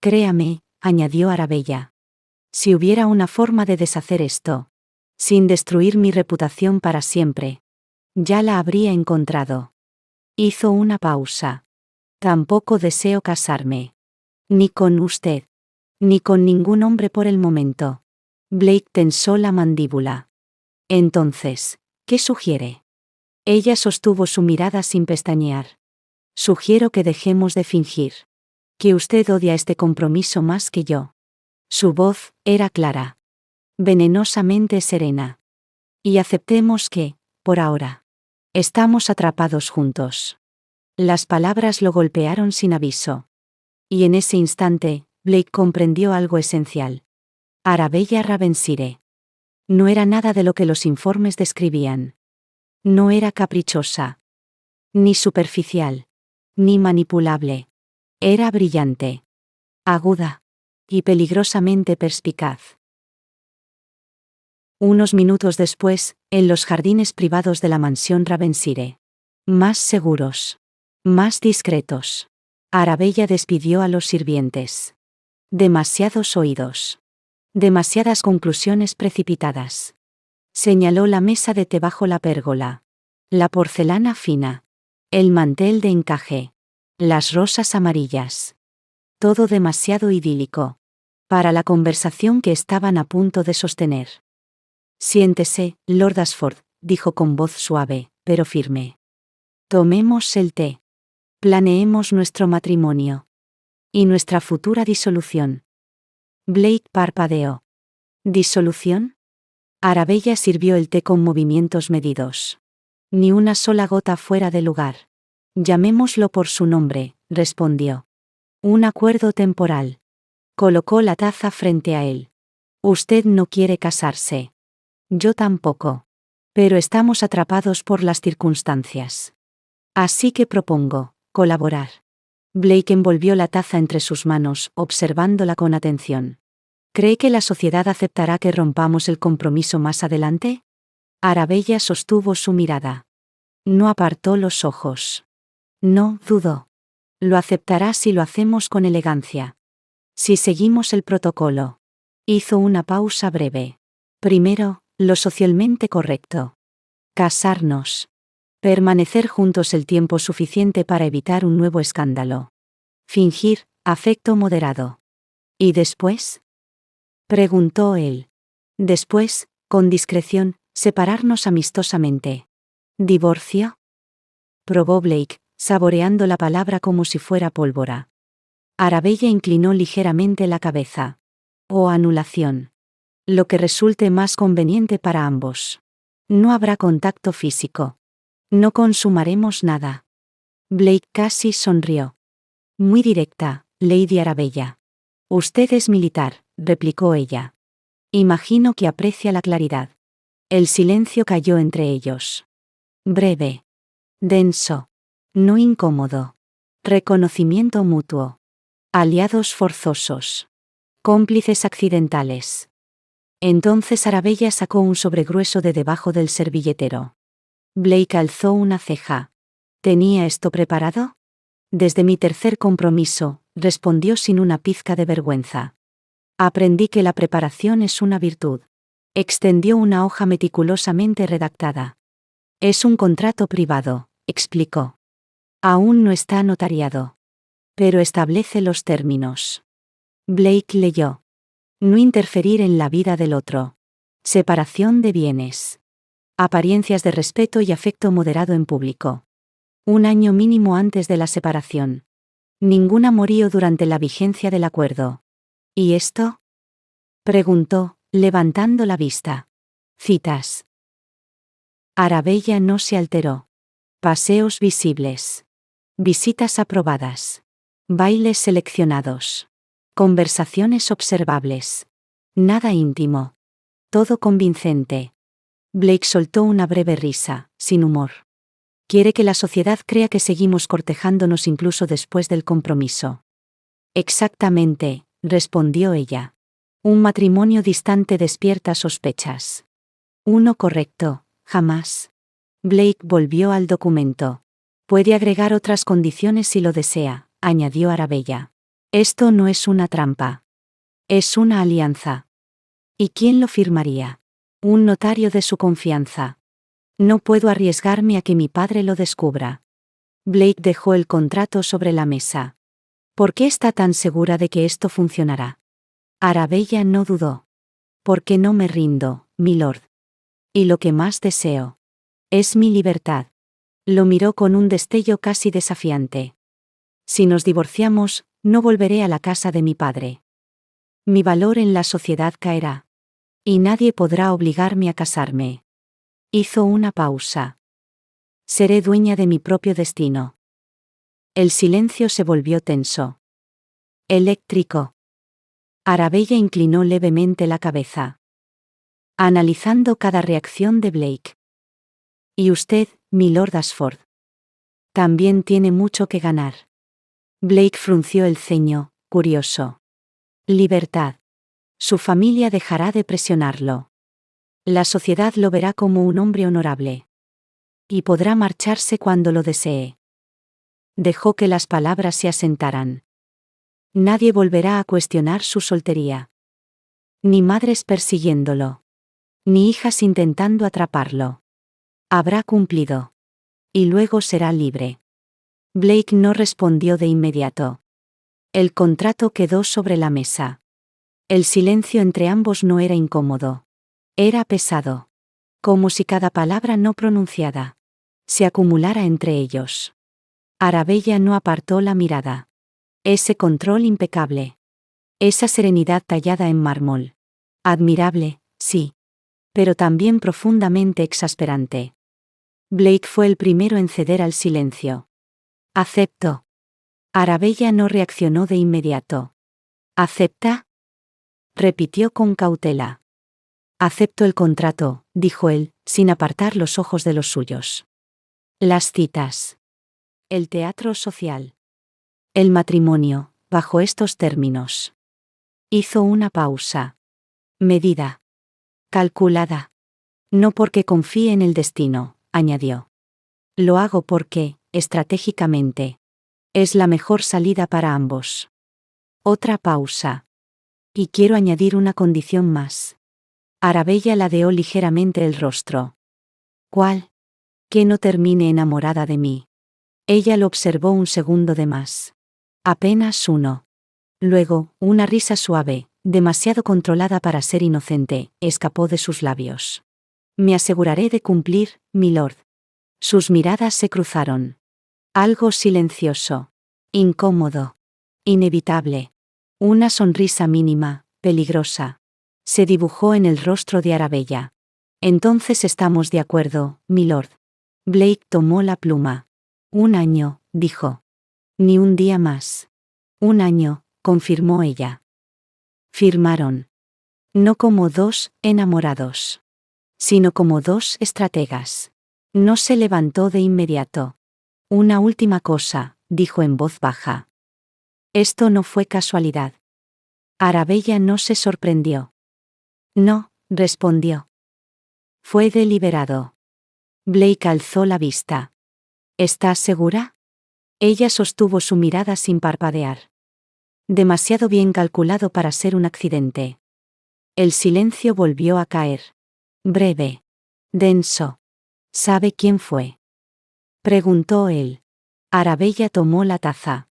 Créame, añadió Arabella. Si hubiera una forma de deshacer esto, sin destruir mi reputación para siempre, ya la habría encontrado. Hizo una pausa. Tampoco deseo casarme. Ni con usted. Ni con ningún hombre por el momento. Blake tensó la mandíbula. Entonces, ¿qué sugiere? Ella sostuvo su mirada sin pestañear. Sugiero que dejemos de fingir. Que usted odia este compromiso más que yo. Su voz era clara. Venenosamente serena. Y aceptemos que, por ahora, estamos atrapados juntos. Las palabras lo golpearon sin aviso. Y en ese instante, Blake comprendió algo esencial. Arabella Ravensire. No era nada de lo que los informes describían. No era caprichosa. Ni superficial. Ni manipulable. Era brillante. Aguda. Y peligrosamente perspicaz. Unos minutos después, en los jardines privados de la mansión Ravensire. Más seguros. Más discretos. Arabella despidió a los sirvientes. Demasiados oídos. Demasiadas conclusiones precipitadas. Señaló la mesa de té bajo la pérgola. La porcelana fina. El mantel de encaje. Las rosas amarillas. Todo demasiado idílico. Para la conversación que estaban a punto de sostener. Siéntese, Lord Ashford, dijo con voz suave, pero firme. Tomemos el té. Planeemos nuestro matrimonio. Y nuestra futura disolución. Blake parpadeó. ¿Disolución? Arabella sirvió el té con movimientos medidos. Ni una sola gota fuera de lugar. Llamémoslo por su nombre, respondió. Un acuerdo temporal. Colocó la taza frente a él. Usted no quiere casarse. Yo tampoco. Pero estamos atrapados por las circunstancias. Así que propongo colaborar. Blake envolvió la taza entre sus manos, observándola con atención. ¿Cree que la sociedad aceptará que rompamos el compromiso más adelante? Arabella sostuvo su mirada. No apartó los ojos. No dudó. Lo aceptará si lo hacemos con elegancia. Si seguimos el protocolo. Hizo una pausa breve. Primero, lo socialmente correcto. Casarnos. Permanecer juntos el tiempo suficiente para evitar un nuevo escándalo. Fingir afecto moderado. ¿Y después? Preguntó él. Después, con discreción, separarnos amistosamente. ¿Divorcio? Probó Blake, saboreando la palabra como si fuera pólvora. Arabella inclinó ligeramente la cabeza. O anulación. Lo que resulte más conveniente para ambos. No habrá contacto físico. No consumaremos nada. Blake casi sonrió. Muy directa, Lady Arabella. Usted es militar, replicó ella. Imagino que aprecia la claridad. El silencio cayó entre ellos. Breve. Denso. No incómodo. Reconocimiento mutuo. Aliados forzosos. Cómplices accidentales. Entonces Arabella sacó un sobregrueso de debajo del servilletero. Blake alzó una ceja. ¿Tenía esto preparado? Desde mi tercer compromiso, respondió sin una pizca de vergüenza. Aprendí que la preparación es una virtud. Extendió una hoja meticulosamente redactada. Es un contrato privado, explicó. Aún no está notariado. Pero establece los términos. Blake leyó. No interferir en la vida del otro. Separación de bienes. Apariencias de respeto y afecto moderado en público. 1 año mínimo antes de la separación. Ningún amorío durante la vigencia del acuerdo. ¿Y esto? Preguntó, levantando la vista. Citas. Arabella no se alteró. Paseos visibles. Visitas aprobadas. Bailes seleccionados. Conversaciones observables. Nada íntimo. Todo convincente. Blake soltó una breve risa, sin humor. Quiere que la sociedad crea que seguimos cortejándonos incluso después del compromiso. Exactamente, respondió ella. Un matrimonio distante despierta sospechas. Uno correcto, jamás. Blake volvió al documento. Puede agregar otras condiciones si lo desea, añadió Arabella. Esto no es una trampa. Es una alianza. ¿Y quién lo firmaría? Un notario de su confianza. No puedo arriesgarme a que mi padre lo descubra. Blake dejó el contrato sobre la mesa. ¿Por qué está tan segura de que esto funcionará? Arabella no dudó. Porque no me rindo, milord. Y lo que más deseo. Es mi libertad. Lo miró con un destello casi desafiante. Si nos divorciamos, no volveré a la casa de mi padre. Mi valor en la sociedad caerá. Y nadie podrá obligarme a casarme. Hizo una pausa. Seré dueña de mi propio destino. El silencio se volvió tenso. Eléctrico. Arabella inclinó levemente la cabeza. Analizando cada reacción de Blake. Y usted, milord Ashford. También tiene mucho que ganar. Blake frunció el ceño, curioso. Libertad. Su familia dejará de presionarlo. La sociedad lo verá como un hombre honorable. Y podrá marcharse cuando lo desee. Dejó que las palabras se asentaran. Nadie volverá a cuestionar su soltería. Ni madres persiguiéndolo. Ni hijas intentando atraparlo. Habrá cumplido. Y luego será libre. Blake no respondió de inmediato. El contrato quedó sobre la mesa. El silencio entre ambos no era incómodo. Era pesado. Como si cada palabra no pronunciada se acumulara entre ellos. Arabella no apartó la mirada. Ese control impecable. Esa serenidad tallada en mármol. Admirable, sí. Pero también profundamente exasperante. Blake fue el primero en ceder al silencio. Acepto. Arabella no reaccionó de inmediato. ¿Acepta? Repitió con cautela. Acepto el contrato, dijo él, sin apartar los ojos de los suyos. Las citas. El teatro social. El matrimonio, bajo estos términos. Hizo una pausa. Medida. Calculada. No porque confíe en el destino, añadió. Lo hago porque, estratégicamente. Es la mejor salida para ambos. Otra pausa. Y quiero añadir una condición más. Arabella ladeó ligeramente el rostro. ¿Cuál? Que no termine enamorada de mí. Ella lo observó un segundo de más. Apenas uno. Luego, una risa suave, demasiado controlada para ser inocente, escapó de sus labios. Me aseguraré de cumplir, milord. Sus miradas se cruzaron. Algo silencioso. Incómodo. Inevitable. Una sonrisa mínima, peligrosa. Se dibujó en el rostro de Arabella. Entonces estamos de acuerdo, milord. Blake tomó la pluma. 1 año, dijo. Ni un día más. 1 año, confirmó ella. Firmaron. No como 2 enamorados, sino como 2 estrategas. No se levantó de inmediato. Una última cosa, dijo en voz baja. Esto no fue casualidad. Arabella no se sorprendió. No, respondió. Fue deliberado. Blake alzó la vista. ¿Estás segura? Ella sostuvo su mirada sin parpadear. Demasiado bien calculado para ser un accidente. El silencio volvió a caer. Breve. Denso. ¿Sabe quién fue? Preguntó él. Arabella tomó la taza.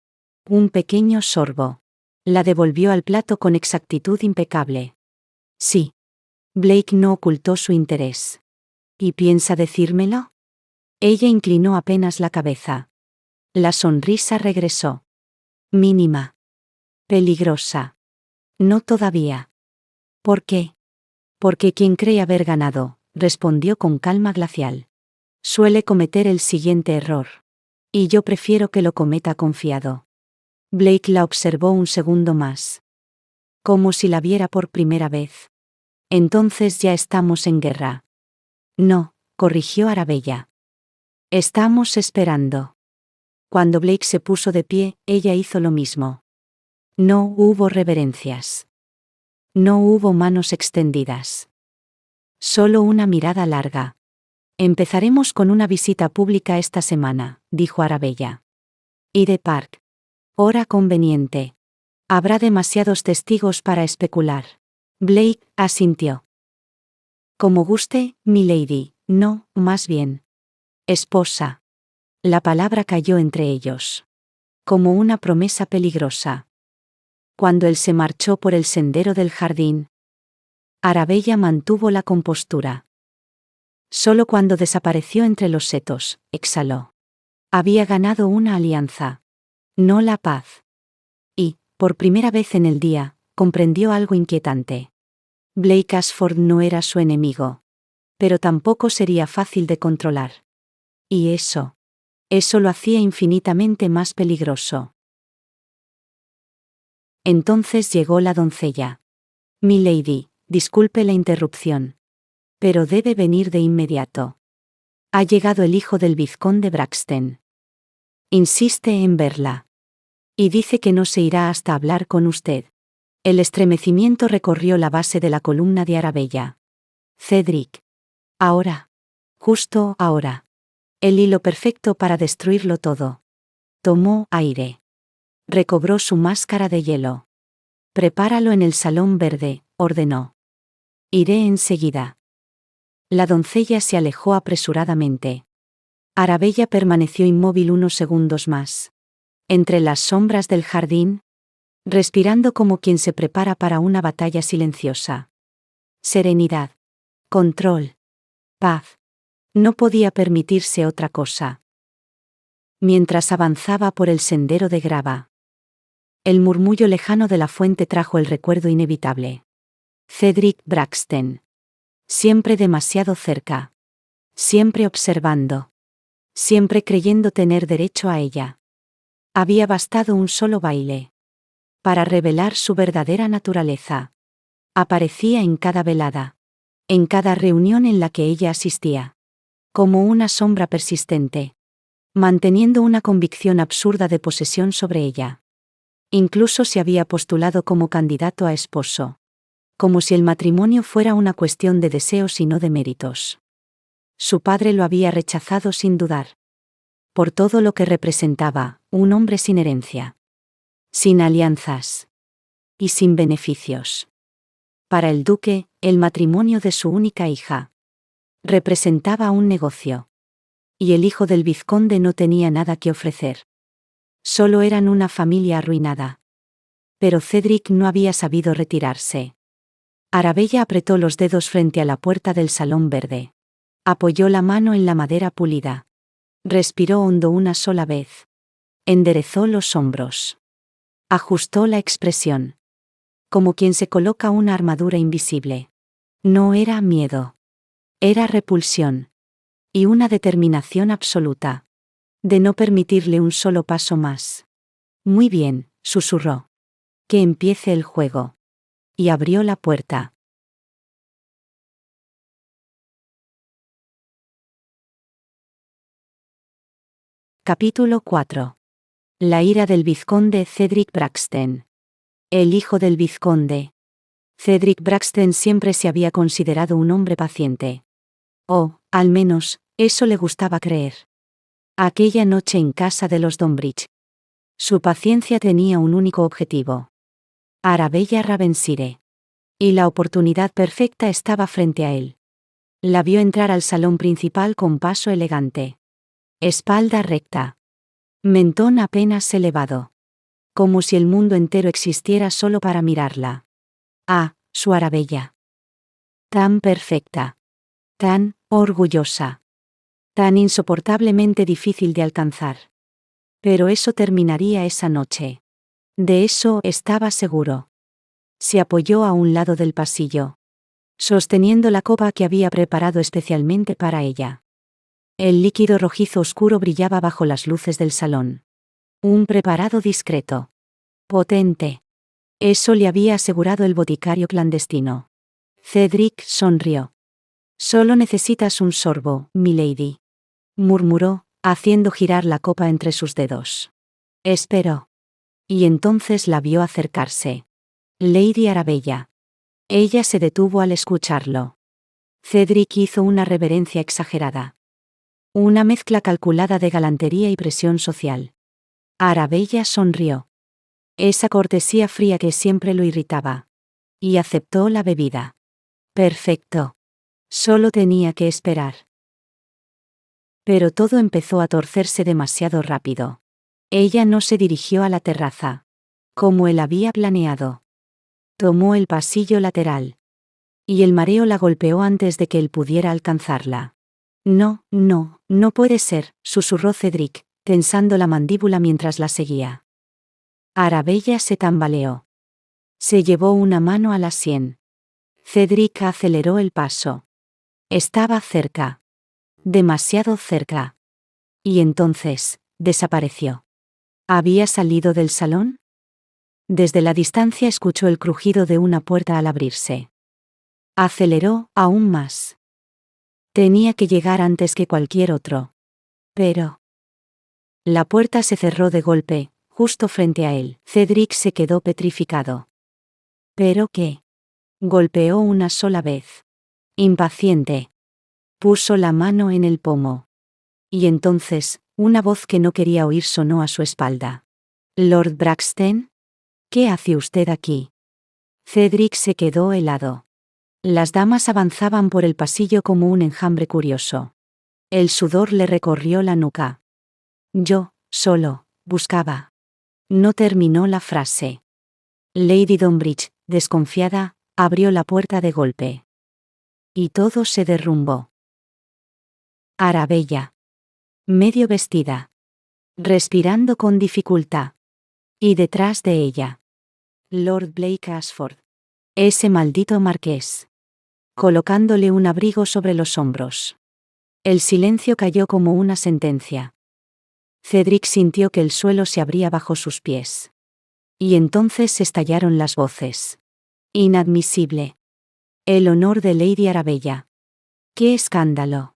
Un pequeño sorbo. La devolvió al plato con exactitud impecable. Sí. Blake no ocultó su interés. ¿Y piensa decírmelo? Ella inclinó apenas la cabeza. La sonrisa regresó. Mínima. Peligrosa. No todavía. ¿Por qué? Porque quien cree haber ganado, respondió con calma glacial, suele cometer el siguiente error. Y yo prefiero que lo cometa confiado. Blake la observó un segundo más. Como si la viera por primera vez. Entonces ya estamos en guerra. No, corrigió Arabella. Estamos esperando. Cuando Blake se puso de pie, ella hizo lo mismo. No hubo reverencias. No hubo manos extendidas. Solo una mirada larga. Empezaremos con una visita pública esta semana, dijo Arabella. Hyde Park. Hora conveniente. Habrá demasiados testigos para especular. Blake asintió. Como guste, milady, no, más bien. Esposa. La palabra cayó entre ellos. Como una promesa peligrosa. Cuando él se marchó por el sendero del jardín, Arabella mantuvo la compostura. Solo cuando desapareció entre los setos, exhaló. Había ganado una alianza. No la paz. Y, por primera vez en el día, comprendió algo inquietante. Blake Ashford no era su enemigo. Pero tampoco sería fácil de controlar. Y eso lo hacía infinitamente más peligroso. Entonces llegó la doncella. Milady, disculpe la interrupción. Pero debe venir de inmediato. Ha llegado el hijo del vizconde Braxton. Insiste en verla. Y dice que no se irá hasta hablar con usted. El estremecimiento recorrió la base de la columna de Arabella. Cedric. Ahora. Justo ahora. El hilo perfecto para destruirlo todo. Tomó aire. Recobró su máscara de hielo. Prepáralo en el salón verde, ordenó. Iré enseguida. La doncella se alejó apresuradamente. Arabella permaneció inmóvil unos segundos más. Entre las sombras del jardín, respirando como quien se prepara para una batalla silenciosa. Serenidad. Control. Paz. No podía permitirse otra cosa. Mientras avanzaba por el sendero de grava, el murmullo lejano de la fuente trajo el recuerdo inevitable. Cedric Braxton. Siempre demasiado cerca. Siempre observando. Siempre creyendo tener derecho a ella. Había bastado un solo baile para revelar su verdadera naturaleza. Aparecía en cada velada. En cada reunión en la que ella asistía. Como una sombra persistente. Manteniendo una convicción absurda de posesión sobre ella. Incluso se había postulado como candidato a esposo. Como si el matrimonio fuera una cuestión de deseos y no de méritos. Su padre lo había rechazado sin dudar. Por todo lo que representaba, un hombre sin herencia, sin alianzas y sin beneficios. Para el duque, el matrimonio de su única hija representaba un negocio. Y el hijo del vizconde no tenía nada que ofrecer. Solo eran una familia arruinada. Pero Cedric no había sabido retirarse. Arabella apretó los dedos frente a la puerta del salón verde. Apoyó la mano en la madera pulida. Respiró hondo una sola vez. Enderezó los hombros. Ajustó la expresión. Como quien se coloca una armadura invisible. No era miedo. Era repulsión. Y una determinación absoluta. De no permitirle un solo paso más. Muy bien, susurró. Que empiece el juego. Y abrió la puerta. Capítulo 4. La ira del vizconde Cedric Braxton. El hijo del vizconde. Cedric Braxton siempre se había considerado un hombre paciente. O, al menos, eso le gustaba creer. Aquella noche en casa de los Dombridge. Su paciencia tenía un único objetivo. Arabella Ravensire. Y la oportunidad perfecta estaba frente a él. La vio entrar al salón principal con paso elegante. Espalda recta. Mentón apenas elevado. Como si el mundo entero existiera solo para mirarla. Ah, su Arabella. Tan perfecta. Tan orgullosa. Tan insoportablemente difícil de alcanzar. Pero eso terminaría esa noche. De eso estaba seguro. Se apoyó a un lado del pasillo, sosteniendo la copa que había preparado especialmente para ella. El líquido rojizo oscuro brillaba bajo las luces del salón. Un preparado discreto. Potente. Eso le había asegurado el boticario clandestino. Cedric sonrió. Solo necesitas un sorbo, milady. Murmuró, haciendo girar la copa entre sus dedos. Esperó. Y entonces la vio acercarse. Lady Arabella. Ella se detuvo al escucharlo. Cedric hizo una reverencia exagerada. Una mezcla calculada de galantería y presión social. Arabella sonrió. Esa cortesía fría que siempre lo irritaba. Y aceptó la bebida. Perfecto. Solo tenía que esperar. Pero todo empezó a torcerse demasiado rápido. Ella no se dirigió a la terraza, como él había planeado. Tomó el pasillo lateral. Y el mareo la golpeó antes de que él pudiera alcanzarla. No, no, no puede ser, susurró Cedric, tensando la mandíbula mientras la seguía. Arabella se tambaleó. Se llevó una mano a la sien. Cedric aceleró el paso. Estaba cerca. Demasiado cerca. Y entonces, desapareció. ¿Había salido del salón? Desde la distancia escuchó el crujido de una puerta al abrirse. Aceleró aún más. Tenía que llegar antes que cualquier otro. Pero... La puerta se cerró de golpe, justo frente a él. Cedric se quedó petrificado. ¿Pero qué? Golpeó una sola vez. Impaciente. Puso la mano en el pomo. Y entonces, una voz que no quería oír sonó a su espalda. «Lord Braxton? ¿Qué hace usted aquí?» Cedric se quedó helado. Las damas avanzaban por el pasillo como un enjambre curioso. El sudor le recorrió la nuca. Yo, solo, buscaba. No terminó la frase. Lady Dombridge, desconfiada, abrió la puerta de golpe. Y todo se derrumbó. Arabella. Medio vestida. Respirando con dificultad. Y detrás de ella. Lord Blake Ashford. Ese maldito marqués. Colocándole un abrigo sobre los hombros. El silencio cayó como una sentencia. Cedric sintió que el suelo se abría bajo sus pies. Y entonces estallaron las voces. Inadmisible. El honor de Lady Arabella. ¡Qué escándalo!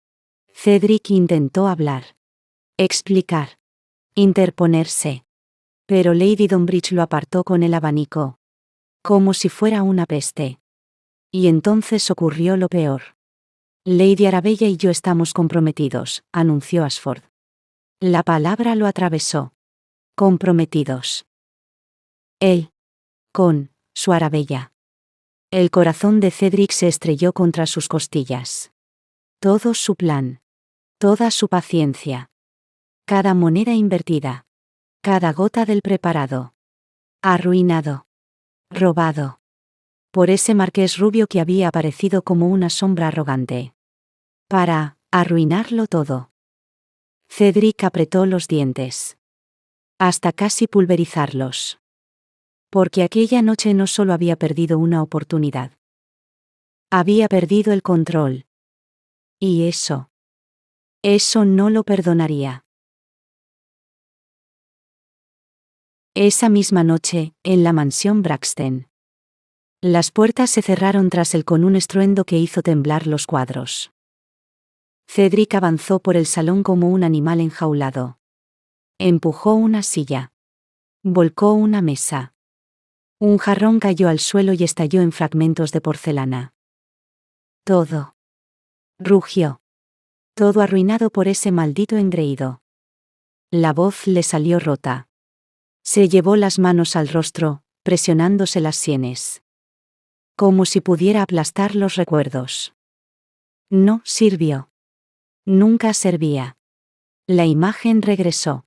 Cedric intentó hablar. Explicar. Interponerse. Pero Lady Dombridge lo apartó con el abanico. Como si fuera una peste. Y entonces ocurrió lo peor. Lady Arabella y yo estamos comprometidos, anunció Ashford. La palabra lo atravesó. comprometidos. Él, con su Arabella. El corazón de Cedric se estrelló contra sus costillas. Todo su plan. Toda su paciencia. Cada moneda invertida. Cada gota del preparado. Arruinado. Robado. Por ese marqués rubio que había aparecido como una sombra arrogante. Para arruinarlo todo. Cedric apretó los dientes. Hasta casi pulverizarlos. Porque aquella noche no solo había perdido una oportunidad. Había perdido el control. Y eso no lo perdonaría. Esa misma noche, en la mansión Braxton. Las puertas se cerraron tras él con un estruendo que hizo temblar los cuadros. Cedric avanzó por el salón como un animal enjaulado. Empujó una silla. Volcó una mesa. Un jarrón cayó al suelo y estalló en fragmentos de porcelana. Todo. Rugió. Todo arruinado por ese maldito engreído. La voz le salió rota. Se llevó las manos al rostro, presionándose las sienes. Como si pudiera aplastar los recuerdos. No sirvió. Nunca servía. La imagen regresó.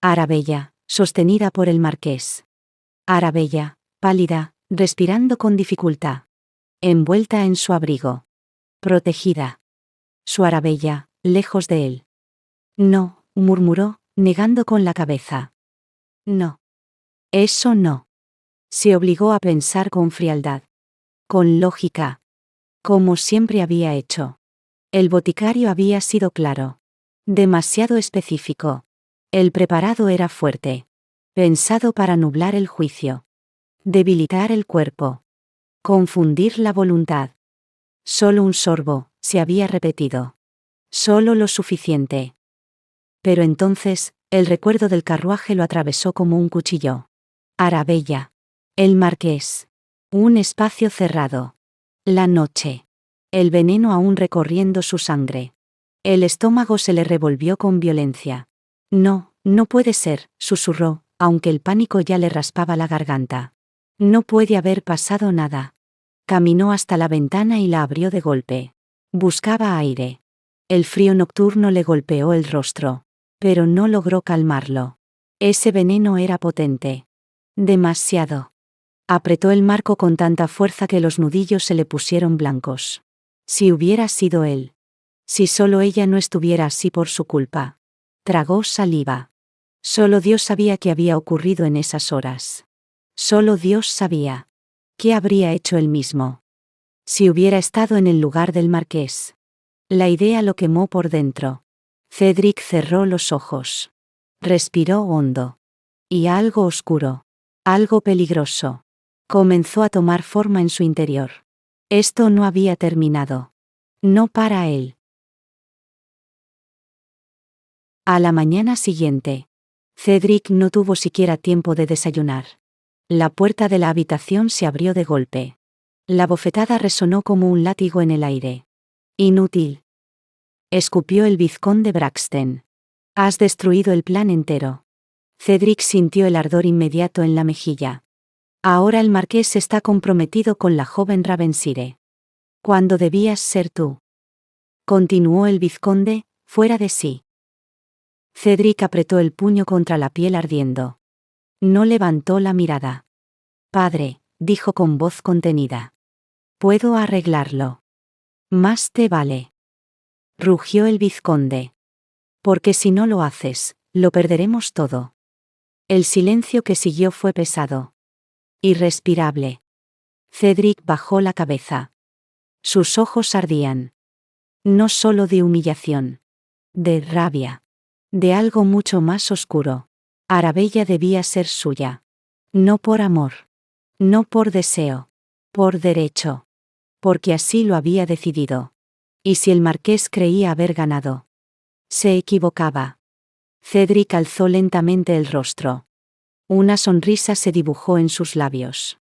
Arabella, sostenida por el marqués. Arabella, pálida, respirando con dificultad. Envuelta en su abrigo. Protegida. Su Arabella, lejos de él. No, murmuró, negando con la cabeza. No. Eso no. Se obligó a pensar con frialdad. Con lógica. Como siempre había hecho. El boticario había sido claro. Demasiado específico. El preparado era fuerte. Pensado para nublar el juicio. Debilitar el cuerpo. Confundir la voluntad. Solo un sorbo, se había repetido. Solo lo suficiente. Pero entonces, el recuerdo del carruaje lo atravesó como un cuchillo. Arabella. El marqués. Un espacio cerrado. La noche. El veneno aún recorriendo su sangre. El estómago se le revolvió con violencia. No, no puede ser, susurró, aunque el pánico ya le raspaba la garganta. No puede haber pasado nada. Caminó hasta la ventana y la abrió de golpe. Buscaba aire. El frío nocturno le golpeó el rostro. Pero no logró calmarlo. Ese veneno era potente. Demasiado. Apretó el marco con tanta fuerza que los nudillos se le pusieron blancos. Si hubiera sido él. Si solo ella no estuviera así por su culpa. Tragó saliva. Solo Dios sabía qué había ocurrido en esas horas. Solo Dios sabía. ¿Qué habría hecho él mismo? Si hubiera estado en el lugar del marqués. La idea lo quemó por dentro. Cedric cerró los ojos. Respiró hondo. Y algo oscuro. Algo peligroso. Comenzó a tomar forma en su interior. Esto no había terminado. No para él. A la mañana siguiente. Cedric no tuvo siquiera tiempo de desayunar. La puerta de la habitación se abrió de golpe. La bofetada resonó como un látigo en el aire. Inútil. Escupió el vizconde Braxton. Has destruido el plan entero. Cedric sintió el ardor inmediato en la mejilla. Ahora el marqués está comprometido con la joven Ravensire. Cuando debías ser tú. Continuó el vizconde, fuera de sí. Cedric apretó el puño contra la piel ardiendo. No levantó la mirada. Padre, dijo con voz contenida. Puedo arreglarlo. Más te vale. Rugió el vizconde. Porque si no lo haces, lo perderemos todo. El silencio que siguió fue pesado. Irrespirable. Cedric bajó la cabeza. Sus ojos ardían. No solo de humillación. De rabia. De algo mucho más oscuro. Arabella debía ser suya. No por amor. No por deseo. Por derecho. Porque así lo había decidido. ¿Y si el marqués creía haber ganado? Se equivocaba. Cedric alzó lentamente el rostro. Una sonrisa se dibujó en sus labios.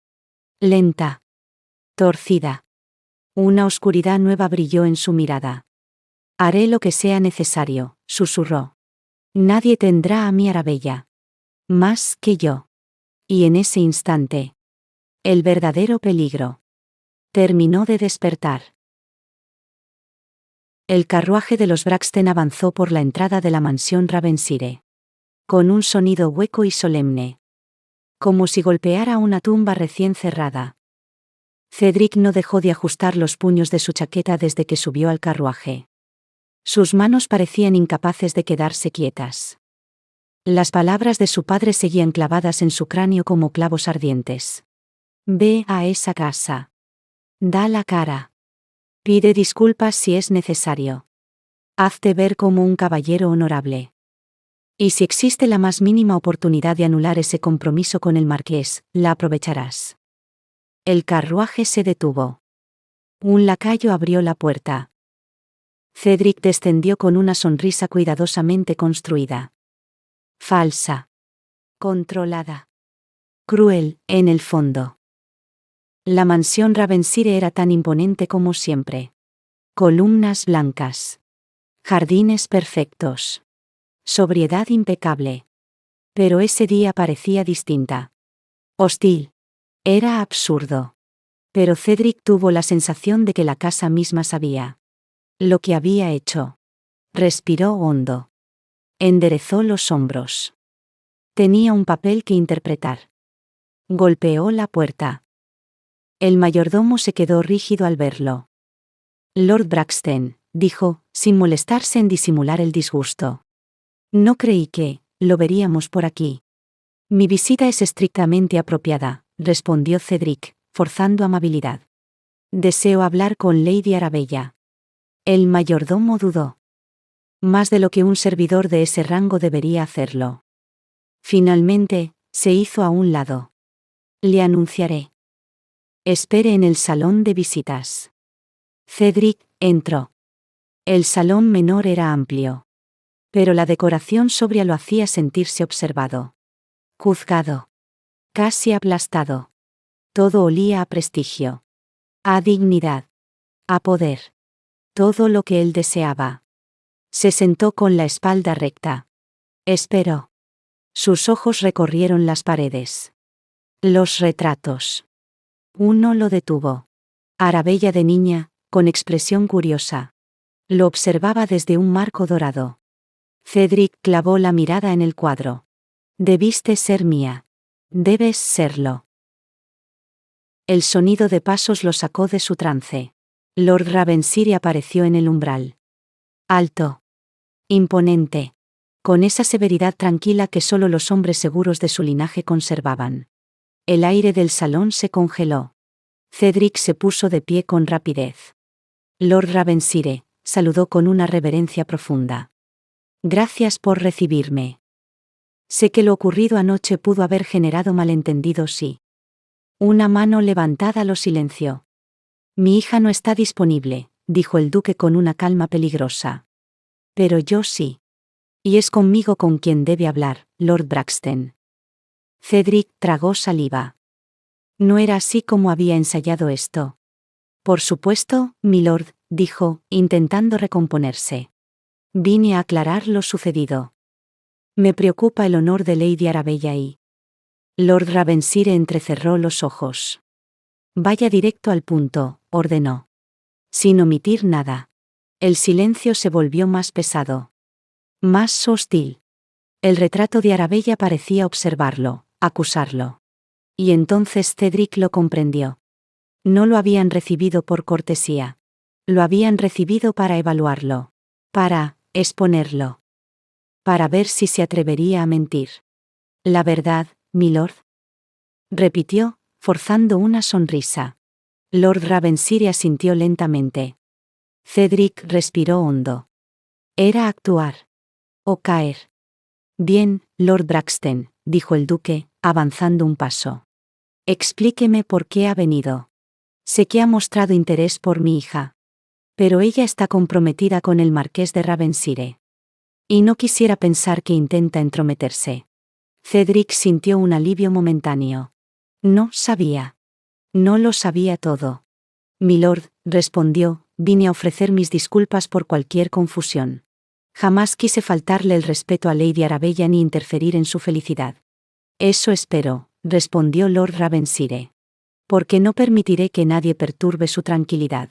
Lenta. Torcida. Una oscuridad nueva brilló en su mirada. Haré lo que sea necesario, susurró. Nadie tendrá a mi Arabella. Más que yo. Y en ese instante, el verdadero peligro terminó de despertar. El carruaje de los Braxton avanzó por la entrada de la mansión Ravenshire. Con un sonido hueco y solemne. Como si golpeara una tumba recién cerrada. Cedric no dejó de ajustar los puños de su chaqueta desde que subió al carruaje. Sus manos parecían incapaces de quedarse quietas. Las palabras de su padre seguían clavadas en su cráneo como clavos ardientes. Ve a esa casa. Da la cara. Pide disculpas si es necesario. Hazte ver como un caballero honorable. Y si existe la más mínima oportunidad de anular ese compromiso con el marqués, la aprovecharás. El carruaje se detuvo. Un lacayo abrió la puerta. Cedric descendió con una sonrisa cuidadosamente construida. Falsa. Controlada. Cruel, en el fondo. La mansión Ravenshire era tan imponente como siempre. Columnas blancas. Jardines perfectos. Sobriedad impecable. Pero ese día parecía distinta. Hostil. Era absurdo. Pero Cedric tuvo la sensación de que la casa misma sabía lo que había hecho. Respiró hondo. Enderezó los hombros. Tenía un papel que interpretar. Golpeó la puerta. El mayordomo se quedó rígido al verlo. Lord Braxton, dijo, sin molestarse en disimular el disgusto. No creí que lo veríamos por aquí. Mi visita es estrictamente apropiada, respondió Cedric, forzando amabilidad. Deseo hablar con Lady Arabella. El mayordomo dudó. Más de lo que un servidor de ese rango debería hacerlo. Finalmente, se hizo a un lado. Le anunciaré. Espere en el salón de visitas. Cedric entró. El salón menor era amplio. Pero la decoración sobria lo hacía sentirse observado. Juzgado. Casi aplastado. Todo olía a prestigio. A dignidad. A poder. Todo lo que él deseaba. Se sentó con la espalda recta. Esperó. Sus ojos recorrieron las paredes. Los retratos. Uno lo detuvo. Arabella de niña, con expresión curiosa. Lo observaba desde un marco dorado. Cedric clavó la mirada en el cuadro. Debiste ser mía. Debes serlo. El sonido de pasos lo sacó de su trance. Lord Ravenshire apareció en el umbral. Alto. Imponente. Con esa severidad tranquila que solo los hombres seguros de su linaje conservaban. El aire del salón se congeló. Cedric se puso de pie con rapidez. Lord Ravenshire, saludó con una reverencia profunda. Gracias por recibirme. Sé que lo ocurrido anoche pudo haber generado malentendidos y... Una mano levantada lo silenció. Mi hija no está disponible, dijo el duque con una calma peligrosa. Pero yo sí. Y es conmigo con quien debe hablar, Lord Braxton. Cedric tragó saliva. No era así como había ensayado esto. Por supuesto, milord, dijo, intentando recomponerse. Vine a aclarar lo sucedido. Me preocupa el honor de Lady Arabella y... Lord Ravenshire entrecerró los ojos. Vaya directo al punto, ordenó. Sin omitir nada. El silencio se volvió más pesado. Más hostil. El retrato de Arabella parecía observarlo, acusarlo. Y entonces Cedric lo comprendió. No lo habían recibido por cortesía. Lo habían recibido para evaluarlo. Para exponerlo. Para ver si se atrevería a mentir. La verdad, milord. Repitió, forzando una sonrisa. Lord Ravenshire asintió lentamente. Cedric respiró hondo. Era actuar. O caer. Bien, Lord Braxton, dijo el duque, avanzando un paso. Explíqueme por qué ha venido. Sé que ha mostrado interés por mi hija. Pero ella está comprometida con el marqués de Ravenshire. Y no quisiera pensar que intenta entrometerse. Cedric sintió un alivio momentáneo. No sabía. No lo sabía todo. Milord, respondió, vine a ofrecer mis disculpas por cualquier confusión. Jamás quise faltarle el respeto a Lady Arabella ni interferir en su felicidad. Eso espero, respondió Lord Ravensire. Porque no permitiré que nadie perturbe su tranquilidad.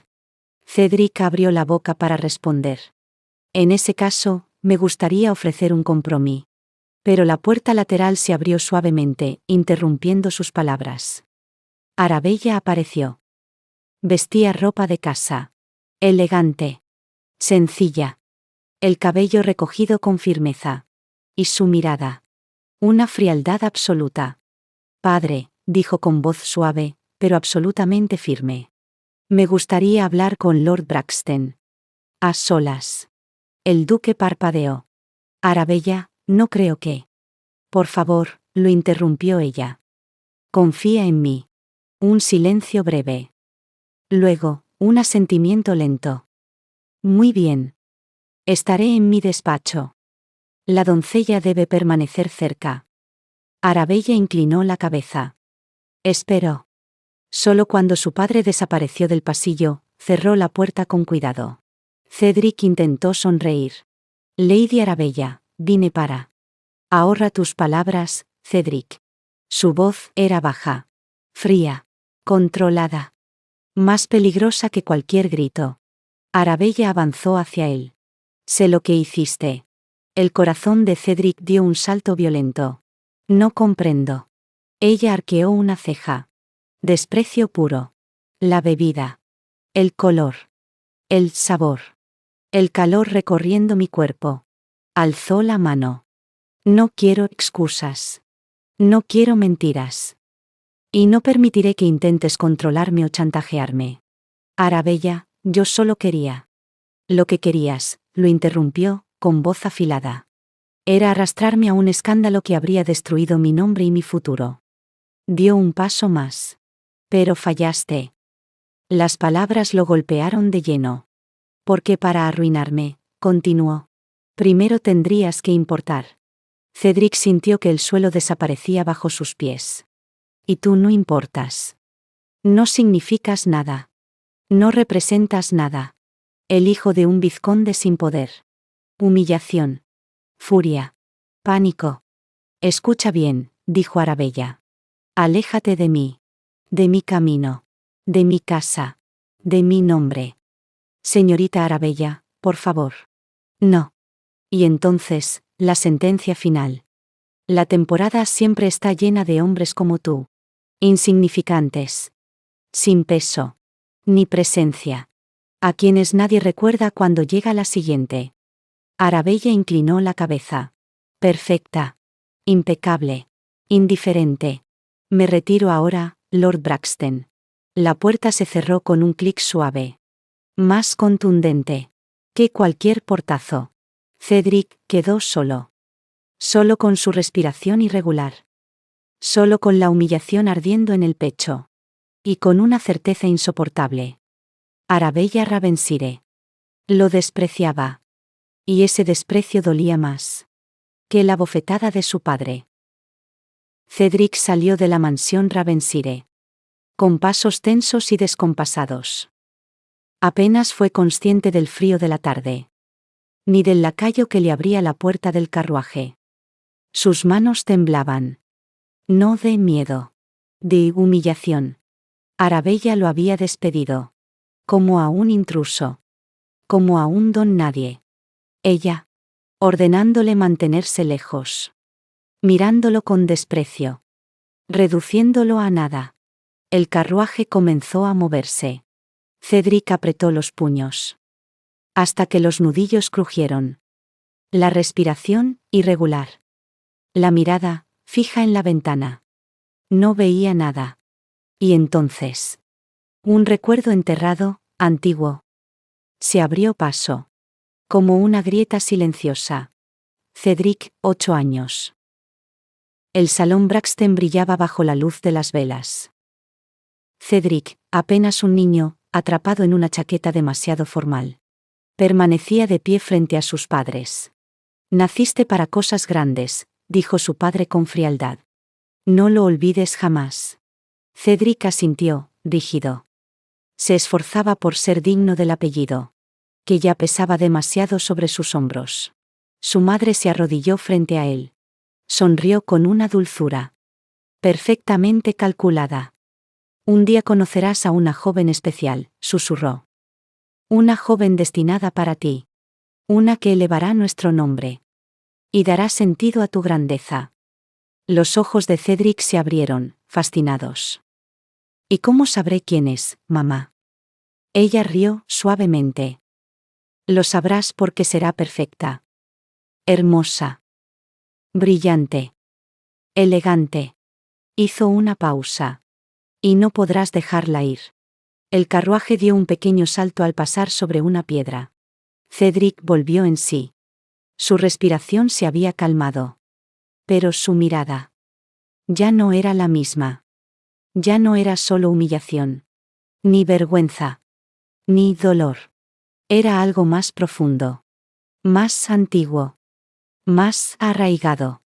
Cedric abrió la boca para responder. En ese caso, me gustaría ofrecer un compromiso. Pero la puerta lateral se abrió suavemente, interrumpiendo sus palabras. Arabella apareció. Vestía ropa de casa. Elegante. Sencilla. El cabello recogido con firmeza. Y su mirada. Una frialdad absoluta. Padre, dijo con voz suave, pero absolutamente firme. Me gustaría hablar con Lord Braxton. A solas. El duque parpadeó. Arabella, no creo que. Por favor, lo interrumpió ella. Confía en mí. Un silencio breve. Luego, un asentimiento lento. Muy bien. Estaré en mi despacho. La doncella debe permanecer cerca. Arabella inclinó la cabeza. Esperó. Solo cuando su padre desapareció del pasillo, cerró la puerta con cuidado. Cedric intentó sonreír. Lady Arabella, vine para. Ahorra tus palabras, Cedric. Su voz era baja. Fría. Controlada. Más peligrosa que cualquier grito. Arabella avanzó hacia él. Sé lo que hiciste. El corazón de Cedric dio un salto violento. No comprendo. Ella arqueó una ceja. Desprecio puro. La bebida. El color. El sabor. El calor recorriendo mi cuerpo. Alzó la mano. No quiero excusas. No quiero mentiras. Y no permitiré que intentes controlarme o chantajearme. Arabella, yo solo quería. Lo que querías, lo interrumpió, con voz afilada. Era arrastrarme a un escándalo que habría destruido mi nombre y mi futuro. Dio un paso más. Pero fallaste. Las palabras lo golpearon de lleno. Porque para arruinarme, continuó. Primero tendrías que importar. Cedric sintió que el suelo desaparecía bajo sus pies. Y tú no importas. No significas nada. No representas nada. El hijo de un vizconde sin poder. Humillación. Furia. Pánico. Escucha bien, dijo Arabella. Aléjate de mí. De mi camino. De mi casa. De mi nombre. Señorita Arabella, por favor. No. Y entonces, la sentencia final. La temporada siempre está llena de hombres como tú. Insignificantes. Sin peso. Ni presencia. A quienes nadie recuerda cuando llega la siguiente. Arabella inclinó la cabeza. Perfecta. Impecable. Indiferente. Me retiro ahora, Lord Braxton. La puerta se cerró con un clic suave. Más contundente que cualquier portazo. Cedric quedó solo. Solo con su respiración irregular. Solo con la humillación ardiendo en el pecho. Y con una certeza insoportable. Arabella Ravensire. Lo despreciaba. Y ese desprecio dolía más que la bofetada de su padre. Cedric salió de la mansión Ravensire. Con pasos tensos y descompasados. Apenas fue consciente del frío de la tarde. Ni del lacayo que le abría la puerta del carruaje. Sus manos temblaban. No de miedo. De humillación. Arabella lo había despedido. Como a un intruso. Como a un don nadie. Ella. Ordenándole mantenerse lejos. Mirándolo con desprecio. Reduciéndolo a nada. El carruaje comenzó a moverse. Cedric apretó los puños. Hasta que los nudillos crujieron. La respiración, irregular. La mirada, fija en la ventana. No veía nada. Y entonces. Un recuerdo enterrado, antiguo. Se abrió paso. Como una grieta silenciosa. Cedric, 8 años. El salón Braxton brillaba bajo la luz de las velas. Cedric, apenas un niño, atrapado en una chaqueta demasiado formal. Permanecía de pie frente a sus padres. Naciste para cosas grandes, dijo su padre con frialdad. No lo olvides jamás. Cedric asintió, rígido. Se esforzaba por ser digno del apellido. Que ya pesaba demasiado sobre sus hombros. Su madre se arrodilló frente a él. Sonrió con una dulzura. Perfectamente calculada. Un día conocerás a una joven especial, susurró. Una joven destinada para ti. Una que elevará nuestro nombre. Y dará sentido a tu grandeza. Los ojos de Cedric se abrieron, fascinados. ¿Y cómo sabré quién es, mamá? Ella rió suavemente. Lo sabrás porque será perfecta. Hermosa. Brillante. Elegante. Hizo una pausa. Y no podrás dejarla ir. El carruaje dio un pequeño salto al pasar sobre una piedra. Cedric volvió en sí. Su respiración se había calmado. Pero su mirada. Ya no era la misma. Ya no era solo humillación. Ni vergüenza. Ni dolor. Era algo más profundo. Más antiguo. Más arraigado.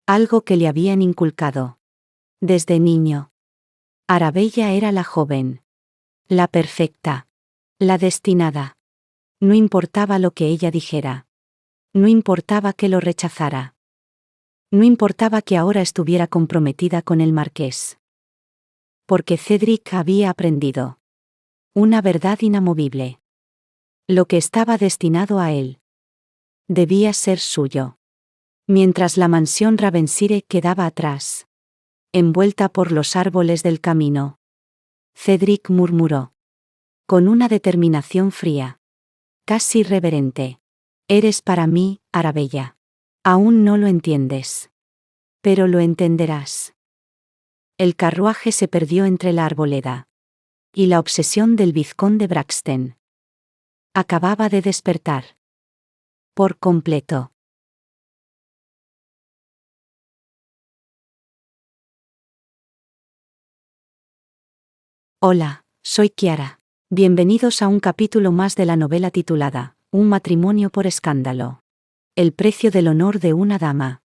Algo que le habían inculcado. Desde niño. Arabella era la joven. La perfecta. La destinada. No importaba lo que ella dijera. No importaba que lo rechazara. No importaba que ahora estuviera comprometida con el marqués. Porque Cedric había aprendido. Una verdad inamovible. Lo que estaba destinado a él. Debía ser suyo. Mientras la mansión Ravensire quedaba atrás. Envuelta por los árboles del camino. Cedric murmuró. Con una determinación fría. Casi reverente. Eres para mí, Arabella. Aún no lo entiendes. Pero lo entenderás. El carruaje se perdió entre la arboleda. Y la obsesión del vizconde Braxton. Acababa de despertar. Por completo. Hola, soy Kiara. Bienvenidos a un capítulo más de la novela titulada, Un matrimonio por escándalo. El precio del honor de una dama.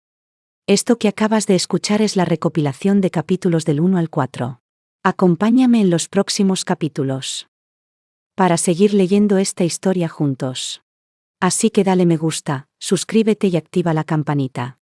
Esto que acabas de escuchar es la recopilación de capítulos del 1 al 4. Acompáñame en los próximos capítulos. Para seguir leyendo esta historia juntos. Así que dale me gusta, suscríbete y activa la campanita.